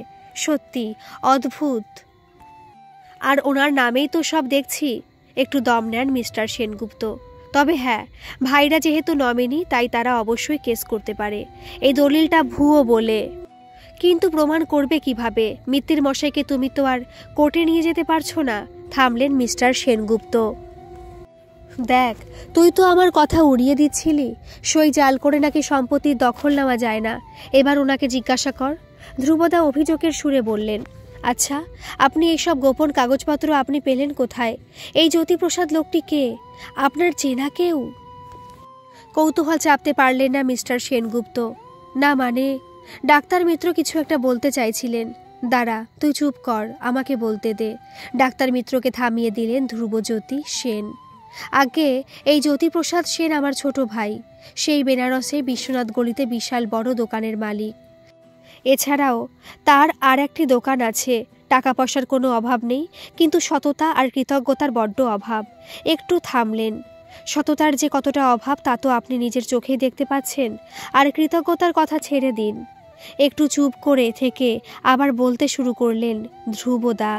Speaker 1: সত্যি অদ্ভুত। আর ওনার নামেই তো সব দেখছি। একটু দম নেন মিস্টার সেনগুপ্ত। তবে হ্যাঁ, ভাইরা যেহেতু নমিনি তাই তারা অবশ্যই কেস করতে পারে, এই দলিলটা ভুয়ো বলে। কিন্তু প্রমাণ করবে কিভাবে? মিত্তির মশাইকে তুমি তো আর কোর্টে নিয়ে যেতে পারছো না। থামলেন মিস্টার সেনগুপ্ত। দেখ, তুই তো আমার কথা উড়িয়ে দিচ্ছিলি, সই জাল করে নাকি সম্পত্তির দখল নেওয়া যায় না। এবার ওনাকে জিজ্ঞাসা কর। ধ্রুবদা অভিযোগের সুরে বললেন, আচ্ছা, আপনি এইসব গোপন কাগজপত্র আপনি পেলেন কোথায়? এই জ্যোতিপ্রসাদ লোকটি কে? আপনার চেনা কেউ? কৌতূহল চাপতে পারলেন না মিস্টার সেনগুপ্ত। না মানে, ডাক্তার মিত্র কিছু একটা বলতে চাইছিলেন। দাঁড়া, তুই চুপ কর, আমাকে বলতে দে। ডাক্তার মিত্রকে থামিয়ে দিলেন ধ্রুবজ্যোতি সেন। আগে এই জ্যোতিপ্রসাদ সেন আমার ছোট ভাই, সেই বেনারসে বিশ্বনাথ গলিতে বিশাল বড় দোকানের মালিক। এছাড়াও তার আর একটি দোকান আছে। টাকা পয়সার কোনো অভাব নেই, কিন্তু সততা আর কৃতজ্ঞতার বড্ড অভাব। একটু থামলেন। সততার যে কতটা অভাব তা তো আপনি নিজের চোখেই দেখতে পাচ্ছেন, আর কৃতজ্ঞতার কথা ছেড়ে দিন। একটু চুপ করে থেকে আবার বলতে শুরু করলেন, ধ্রুবদা।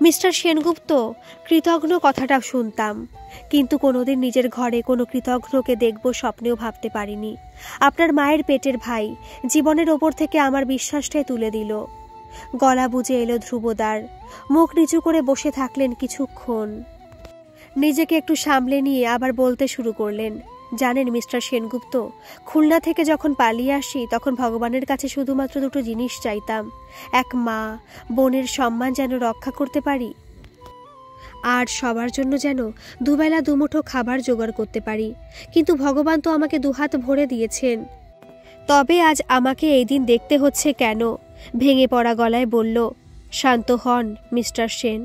Speaker 1: মিস্টার সেনগুপ্ত, কৃতজ্ঞ কথাটা শুনতাম, কিন্তু কোনোদিন নিজের ঘরে কোনো কৃতজ্ঞকে দেখব স্বপ্নেও ভাবতে পারিনি। আপনার মায়ের পেটের ভাই জীবনের ওপর থেকে আমার বিশ্বাসটাই তুলে দিল। গলা বুঝে এলো ধ্রুবদার। মুখ নিচু করে বসে থাকলেন কিছুক্ষণ। নিজেকে একটু সামলে নিয়ে আবার বলতে শুরু করলেন, জানেন মিস্টার সেনগুপ্ত, খুলনা থেকে যখন পালিয়ে আসি তখন ভগবানের কাছে শুধুমাত্র দুটো জিনিস চাইতাম। এক, মা বোনের সম্মান যেন রক্ষা করতে পারি, আর সবার জন্য যেন দুবেলা দুমুঠো খাবার জোগাড় করতে পারি। কিন্তু ভগবান তো আমাকে দুহাত ভরে দিয়েছেন। তবে আজ আমাকে এই দিন দেখতে হচ্ছে কেন? ভেঙে পড়া গলায় বলল, শান্ত হন মিস্টার সেন।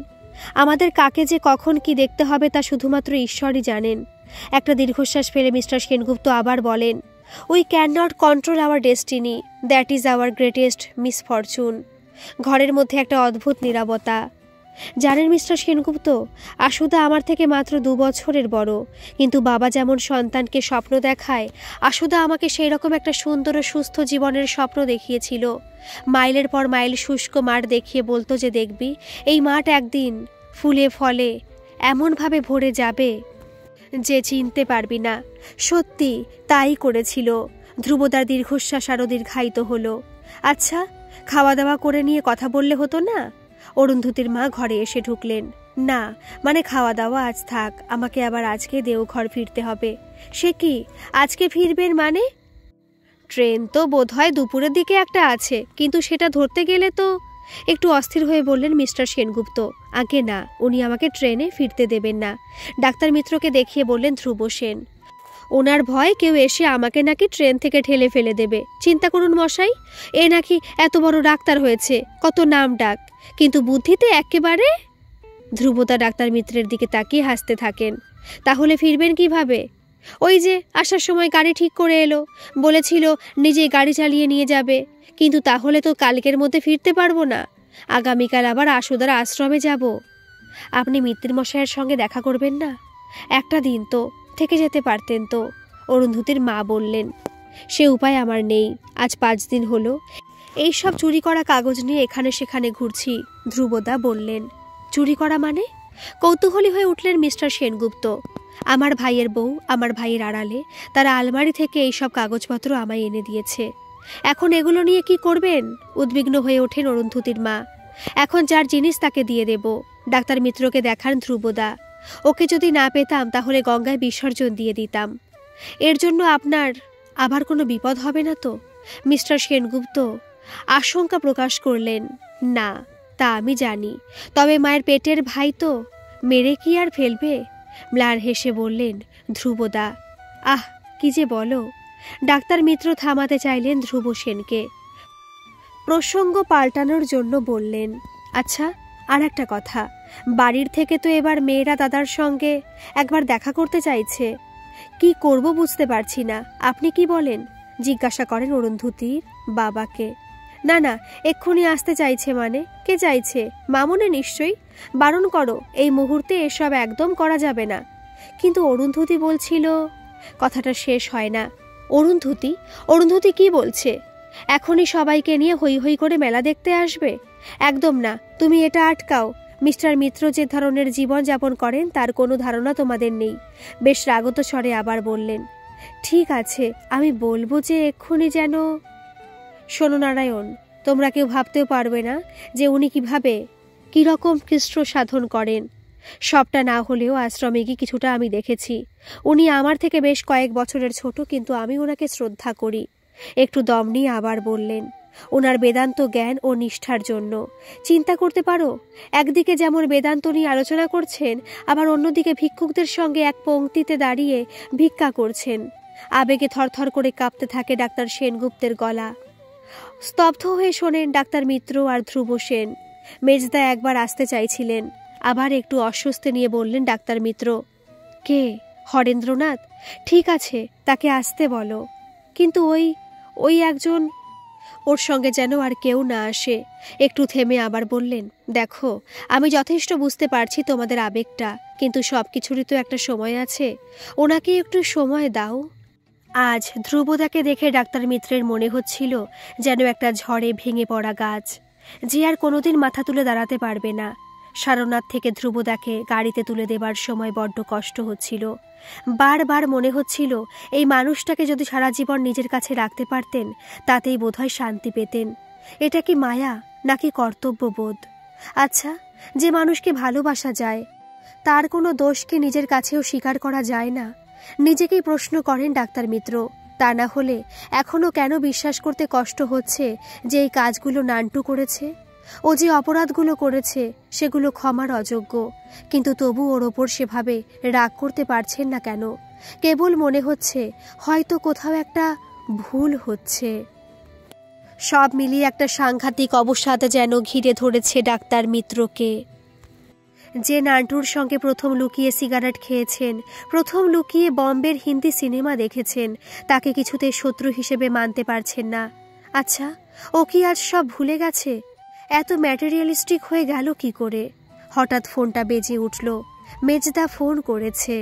Speaker 1: আমাদের কাকে যে কখন কি দেখতে হবে তা শুধুমাত্র ঈশ্বরই জানেন। একটা দীর্ঘশ্বাস ফেলে মিস্টার সেনগুপ্ত আবার বলেন, we can not control hour destiny, that is our greatest misfortune. ঘরের মধ্যে একটা অদ্ভুত নীরবতা। জানেন মিস্টার সেনগুপ্ত, আশুদা আমার থেকে মাত্র 2 বছরের বড়, কিন্তু বাবা যেমন সন্তানকে স্বপ্ন দেখায়, আশুদা আমাকে সেই রকম একটা সুন্দর ও সুস্থ জীবনের স্বপ্ন দেখিয়েছিল। মাইলের পর মাইল শুষ্ক মাঠ দেখিয়ে বলতো যে দেখবি, এই মাঠ একদিন ফুলে ফলে এমনভাবে ভরে যাবে যে চিনতে পারবি না। সত্যি তাই করেছিল। ধ্রুবদার দীর্ঘশ্বাস আরও দীর্ঘায়িত হলো। আচ্ছা, খাওয়া দাওয়া করে নিয়ে কথা বললে হতো না? অরুন্ধতির মা ঘরে এসে ঢুকলেন। না মানে খাওয়া দাওয়া আজ থাক, আমাকে আবার আজকে দেওঘর ফিরতে হবে। সে কি, আজকে ফিরবেন মানে? ট্রেন তো বোধহয় দুপুরের দিকে একটা আছে, কিন্তু সেটা ধরতে গেলে তো। একটু অস্থির হয়ে বললেন মিস্টার সেনগুপ্ত। আগে না, উনি আমাকে ট্রেনে ফিরতে দেবেন না। ডাক্তার মিত্রকে দেখিয়ে বললেন ধ্রুব সেন। ওনার ভয় কেউ এসে আমাকে নাকি ট্রেন থেকে ঠেলে ফেলে দেবে। চিন্তা করুন মশাই, এ নাকি এত বড় ডাক্তার হয়েছে, কত নাম ডাক, কিন্তু বুদ্ধিতে একেবারে। ধ্রুবদা ডাক্তার মিত্রের দিকে তাকিয়ে হাসতে থাকেন। তাহলে ফিরবেন কিভাবে? ওই যে আসার সময় গাড়ি ঠিক করে এলো, বলেছিল নিজেই গাড়ি চালিয়ে নিয়ে যাবে, কিন্তু তাহলে তো কালকের মধ্যে ফিরতে পারবো না। আগামীকাল আবার আশুদার আশ্রমে যাব। আপনি মিত্তির মশাইয়ের সঙ্গে দেখা করবেন না? একটা দিন তো থেকে যেতে পারতেন তো। অরুন্ধতির মা বললেন, সে উপায় আমার নেই। আজ 5 দিন হলো এই সব চুরি করা কাগজ নিয়ে এখানে সেখানে ঘুরছি। ধ্রুবদা বললেন, চুরি করা মানে? কৌতূহলী হয়ে উঠলেন মিস্টার সেনগুপ্ত। আমার ভাইয়ের বউ আমার ভাইয়ের আড়ালে তারা আলমারি থেকে এইসব কাগজপত্র আমায় এনে দিয়েছে। এখন এগুলো নিয়ে কি করবেন? উদ্বিগ্ন হয়ে ওঠেন অরুন্ধতির মা। এখন যার জিনিস তাকে দিয়ে দেব। ডাক্তার মিত্রকে দেখান ধ্রুবদা। ওকে যদি না পেতাম তাহলে গঙ্গায় বিসর্জন দিয়ে দিতাম। এর জন্য আপনার আবার কোনো বিপদ হবে না তো? মিস্টার সেনগুপ্ত আশঙ্কা প্রকাশ করলেন। না, তা আমি জানি, তবে মায়ের পেটের ভাই তো, মেরে কি আর ফেলবে? ম্লান হেসে বললেন ধ্রুবদা। আহ, কি যে বলো। ডাক্তার মিত্র থামাতে চাইলেন ধ্রুব সেনকে। প্রসঙ্গ পাল্টানোর জন্য বললেন, আচ্ছা, আর একটা কথা, বাড়ির থেকে তো এবার মেয়েরা দাদার সঙ্গে একবার দেখা করতে চাইছে। কি করব বুঝতে পারছি না, আপনি কি বলেন? জিজ্ঞাসা করেন অরুন্ধতির বাবাকে। না না, এক্ষুনি আসতে চাইছে মানে? কে চাইছে? মামুনে নিশ্চয়ই। বারণ করো, এই মুহূর্তে এসব একদম করা যাবে না। কিন্তু অরুন্ধতী বলছিল। কথাটা শেষ হয় না। অরুন্ধতী কি বলছে? এখনই সবাইকে নিয়ে হৈ হৈ করে মেলা দেখতে আসবে? একদম না, তুমি এটা আটকাও। মিস্টার মিত্র যে ধরনের জীবন যাপন করেন তার কোনো ধারণা তোমাদের নেই। বেশ রাগত স্বরে আবার বললেন, ঠিক আছে, আমি বলবো যে এক্ষুনি যেন। শোনো নারায়ণ, তোমরা কেউ ভাবতেও পারবে না যে উনি কিরকম কৃষ্ট সাধন করেন। সবটা না হলেও আশ্রমে গিয়ে কিছুটা আমি দেখেছি। উনি আমার থেকে বেশ কয়েক বছরের ছোট, কিন্তু আমি ওনাকে শ্রদ্ধা করি। একটু দম নিয়ে আবার বললেন, ওনার বেদান্ত জ্ঞান ও নিষ্ঠার জন্য। চিন্তা করতে পারো, একদিকে যেমন বেদান্ত নিয়ে আলোচনা করছেন, আবার অন্যদিকে ভিক্ষুকদের সঙ্গে এক পংক্তিতে দাঁড়িয়ে ভিক্ষা করছেন। আবেগে থরথর করে কাঁপতে থাকে ডাক্তার সেনগুপ্তের গলা। স্তব্ধ হয়ে শোনেন ডাক্তার মিত্র আর ধ্রুব সেন। মেজদা একবার আসতে চাইছিলেন, আবার একটু অস্বস্তি নিয়ে বললেন ডাক্তার মিত্র, কে? হরেন্দ্রনাথ? ঠিক আছে, তাকে আসতে বলো। কিন্তু ওই একজন, ওর সঙ্গে যেন আর কেউ না আসে। একটু থেমে আবার বললেন, দেখো, আমি যথেষ্ট বুঝতে পারছি তোমাদের আবেগটা, কিন্তু সব কিছুরই তো একটা সময় আছে। ওনাকে একটু সময় দাও। আজ ধ্রুবদাকে দেখে ডাক্তার মিত্রের মনে হচ্ছিল যেন একটা ঝড়ে ভেঙে পড়া গাছ, যে আর কোনোদিন মাথা তুলে দাঁড়াতে পারবে না। সারনাথ থেকে ধ্রুবদাকে গাড়িতে তুলে দেবার সময় বড্ড কষ্ট হচ্ছিল। বারবার মনে হচ্ছিল এই মানুষটাকে যদি সারা জীবন নিজের কাছে রাখতে পারতেন, তাতেই বোধহয় শান্তি পেতেন। এটা কি মায়া নাকি কর্তব্যবোধ? আচ্ছা, যে মানুষকে ভালোবাসা যায়, তার কোনো দোষকে নিজের কাছেও স্বীকার করা যায় না? নিজেকেই প্রশ্ন করেন ডাক্তার মিত্র। তা না হলে এখনও কেন বিশ্বাস করতে কষ্ট হচ্ছে যে এই কাজগুলো নান্টু করেছে? ও যে অপরাধগুলো করেছে সেগুলো ক্ষমার অযোগ্য, কিন্তু তবু ওর ওপর সেভাবে রাগ করতে পারছেন না কেন? কেবল মনে হচ্ছে হয়তো কোথাও একটা ভুল হচ্ছে। সব মিলিয়ে একটা সাংঘাতিক অবসাদ যেন ঘিরে ধরেছে ডাক্তার মিত্রকে। যে নান্টুর সঙ্গে প্রথম লুকিয়ে সিগারেট খেয়েছেন, প্রথম লুকিয়ে বম্বের হিন্দি সিনেমা দেখেছেন, তাকে কিছুতে শত্রু হিসেবে মানতে পারছেন না। আচ্ছা, ও কি আজ সব ভুলে গেছে? এত ম্যাটেরিয়ালিস্টিক হয়ে গেল কি করে? হঠাৎ ফোনটা বেজে উঠল। মেজদা ফোন করেছে।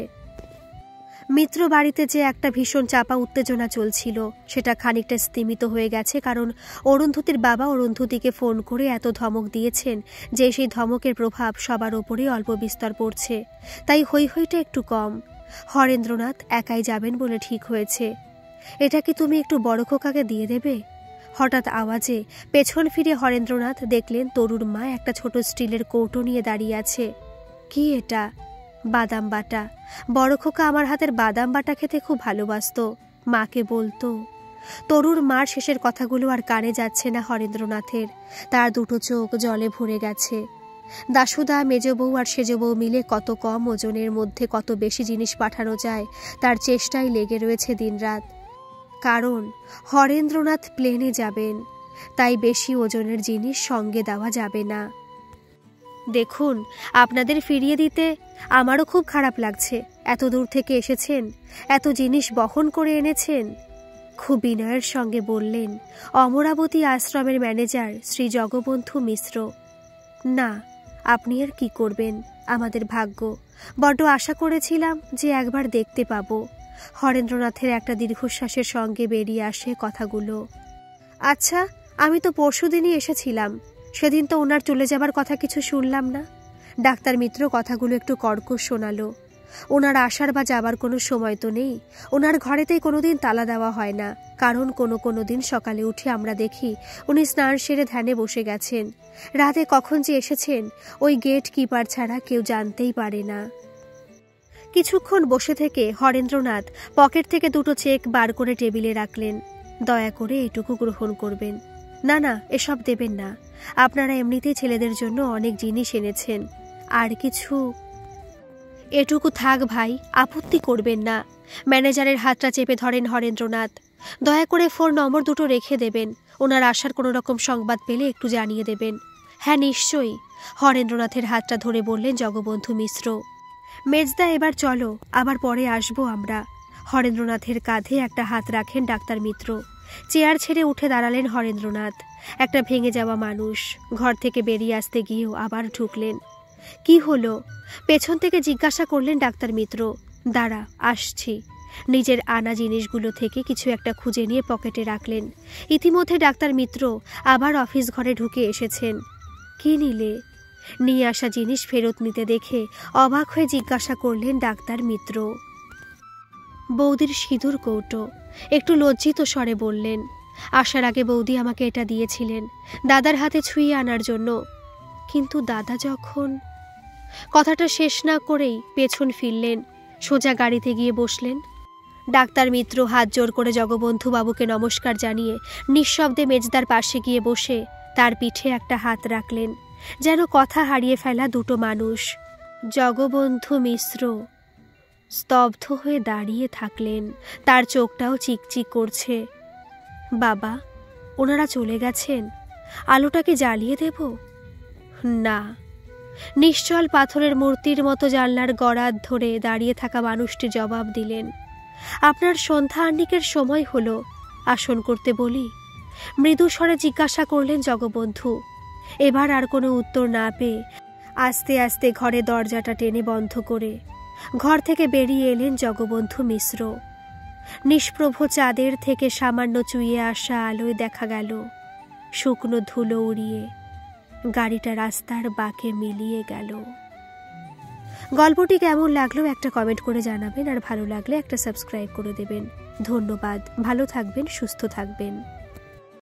Speaker 1: মিত্র বাড়িতে যে একটা ভীষণ চাপা উত্তেজনা চলছিল, সেটা খানিকটা স্তিমিত হয়ে গেছে, কারণ অরুন্ধতির বাবা অরুন্ধতিকে ফোন করে এত ধমক দিয়েছেন যে সেই ধমকের প্রভাব সবার ওপরেই অল্প বিস্তর পড়ছে। তাই হৈ হইটা একটু কম। হরেন্দ্রনাথ একাই যাবেন বলে ঠিক হয়েছে। এটা কি তুমি একটু বড় খোকাকে দিয়ে দেবে? হঠাৎ আওয়াজে পেছন ফিরে হরেন্দ্রনাথ দেখলেন তরুর মা একটা ছোট স্টিলের কৌটো নিয়ে দাঁড়িয়ে আছে। কি এটা? বাদাম বাটা। বড় খোকা আমার হাতের বাদাম বাটা খেতে খুব ভালোবাসতো, মাকে বলতো। তরুর মার শেষের কথাগুলো আর কানে যাচ্ছে না হরেন্দ্রনাথের। তার দুটো চোখ জলে ভরে গেছে। দাশুদা, মেজ বউ আর সেজ বউ মিলে কত কম ওজনের মধ্যে কত বেশি জিনিস পাঠানো যায় তার চেষ্টায় লেগে রয়েছে দিনরাত। কারণ হরেন্দ্রনাথ প্লেনে যাবেন, তাই বেশি ওজনের জিনিস সঙ্গে দেওয়া যাবে না। দেখুন, আপনাদের ফিরিয়ে দিতে আমারও খুব খারাপ লাগছে। এত দূর থেকে এসেছেন, এত জিনিস বহন করে এনেছেন। খুব বিনয়ের সঙ্গে বললেন অমরাবতী আশ্রমের ম্যানেজার শ্রী জগবন্ধু মিশ্র। না, আপনি আর কি করবেন, আমাদের ভাগ্য। বড্ড আশা করেছিলাম যে একবার দেখতে পাব। হরেন্দ্রনাথের একটা দীর্ঘশ্বাসের সঙ্গে বেরিয়ে আসে কথাগুলো। আচ্ছা, আমি তো পরশুদিনই এসেছিলাম, সেদিন তো ওনার চলে যাবার কথা কিছু শুনলাম না। ডাক্তার মিত্র কথাগুলো একটু কর্কশ শোনালো। ওনার আসার বা যাবার কোনো সময় তো নেই। ওনার ঘরেতেই কোনোদিন তালা দেওয়া হয় না, কারণ কোনো দিন সকালে উঠে আমরা দেখি উনি স্নান সেরে ধ্যানে বসে গেছেন। রাতে কখন যে এসেছেন ওই গেট কিপার ছাড়া কেউ জানতেই পারে না। কিছুক্ষণ বসে থেকে হরেন্দ্রনাথ পকেট থেকে দুটো চেক বার করে টেবিলে রাখলেন। দয়া করে এটুকু গ্রহণ করবেন। না না, এসব দেবেন না। আপনারা এমনিতেই ছেলেদের জন্য অনেক জিনিস এনেছেন। আর কিছু? এটুকু থাক ভাই, আপত্তি করবেন না। ম্যানেজারের হাতটা চেপে ধরেন হরেন্দ্রনাথ। দয়া করে ফোন নম্বর দুটো রেখে দেবেন। ওনার আসার কোনো রকম সংবাদ পেলে একটু জানিয়ে দেবেন। হ্যাঁ, নিশ্চয়ই, হরেন্দ্রনাথের হাতটা ধরে বললেন জগবন্ধু মিশ্র। মেজদা, এবার চলো, আবার পরে আসবো আমরা। হরেন্দ্রনাথের কাঁধে একটা হাত রাখেন ডাক্তার মিত্র। চেয়ার ছেড়ে উঠে দাঁড়ালেন হরেন্দ্রনাথ, একটা ভেঙে যাওয়া মানুষ। ঘর থেকে বেরিয়ে আসতে গিয়েও আবার ঢুকলেন। কি হলো? পেছন থেকে জিজ্ঞাসা করলেন ডাক্তার মিত্র। দাঁড়া, আসছি। নিজের আনা জিনিসগুলো থেকে কিছু একটা খুঁজে নিয়ে পকেটে রাখলেন। ইতিমধ্যে ডাক্তার মিত্র আবার অফিস ঘরে ঢুকে এসেছেন। কি নিলে? নিয়ে আসা জিনিস ফেরত নিতে দেখে অবাক হয়ে জিজ্ঞাসা করলেন ডাক্তার মিত্র। বৌদির সিঁদুর কৌটো। একটু লজ্জিত স্বরে বললেন, আসার আগে বৌদি আমাকে এটা দিয়েছিলেন দাদার হাতে ছুঁয়ে আনার জন্য। কিন্তু দাদা যখন... কথাটা শেষ না করেই পেছন ফিরলেন, সোজা গাড়িতে গিয়ে বসলেন। ডাক্তার মিত্র হাত জোর করে জগবন্ধু বাবুকে নমস্কার জানিয়ে নিঃশব্দে মেজদার পাশে গিয়ে বসে তার পিঠে একটা হাত রাখলেন, যেন কথা হারিয়ে ফেলা দুটো মানুষ। জগবন্ধু মিশ্র স্তব্ধ হয়ে দাঁড়িয়ে থাকলেন, তার চোখটাও চিকচিক করছে। বাবা, ওনারা চলে গেছেন? আলোটাকে জ্বালিয়ে দেব? না। নিশ্চল পাথরের মূর্তির মতো জানলার গড়াত ধরে দাঁড়িয়ে থাকা মানুষটি জবাব দিলেন, আপনার সন্ধ্যা আহ্নিকের সময় হলো, আসন করতে বলি? মৃদু স্বরে জিজ্ঞাসা করলেন জগবন্ধু। এবার আর কোনো উত্তর না পেয়ে আস্তে আস্তে ঘরে দরজাটা টেনে বন্ধ করে ঘর থেকে বেরিয়ে এলেন জগবন্ধু মিশ্র। নিষ্প্রভ চাঁদের থেকে সামান্য চুইয়ে আসা আলোয় দেখা গেল শুকনো ধুলো উড়িয়ে গাড়িটা রাস্তার বাঁকে মিলিয়ে গেল। গল্পটি কেমন লাগলো একটা কমেন্ট করে জানাবেন, আর ভালো লাগলে একটা সাবস্ক্রাইব করে দেবেন। ধন্যবাদ। ভালো থাকবেন, সুস্থ থাকবেন।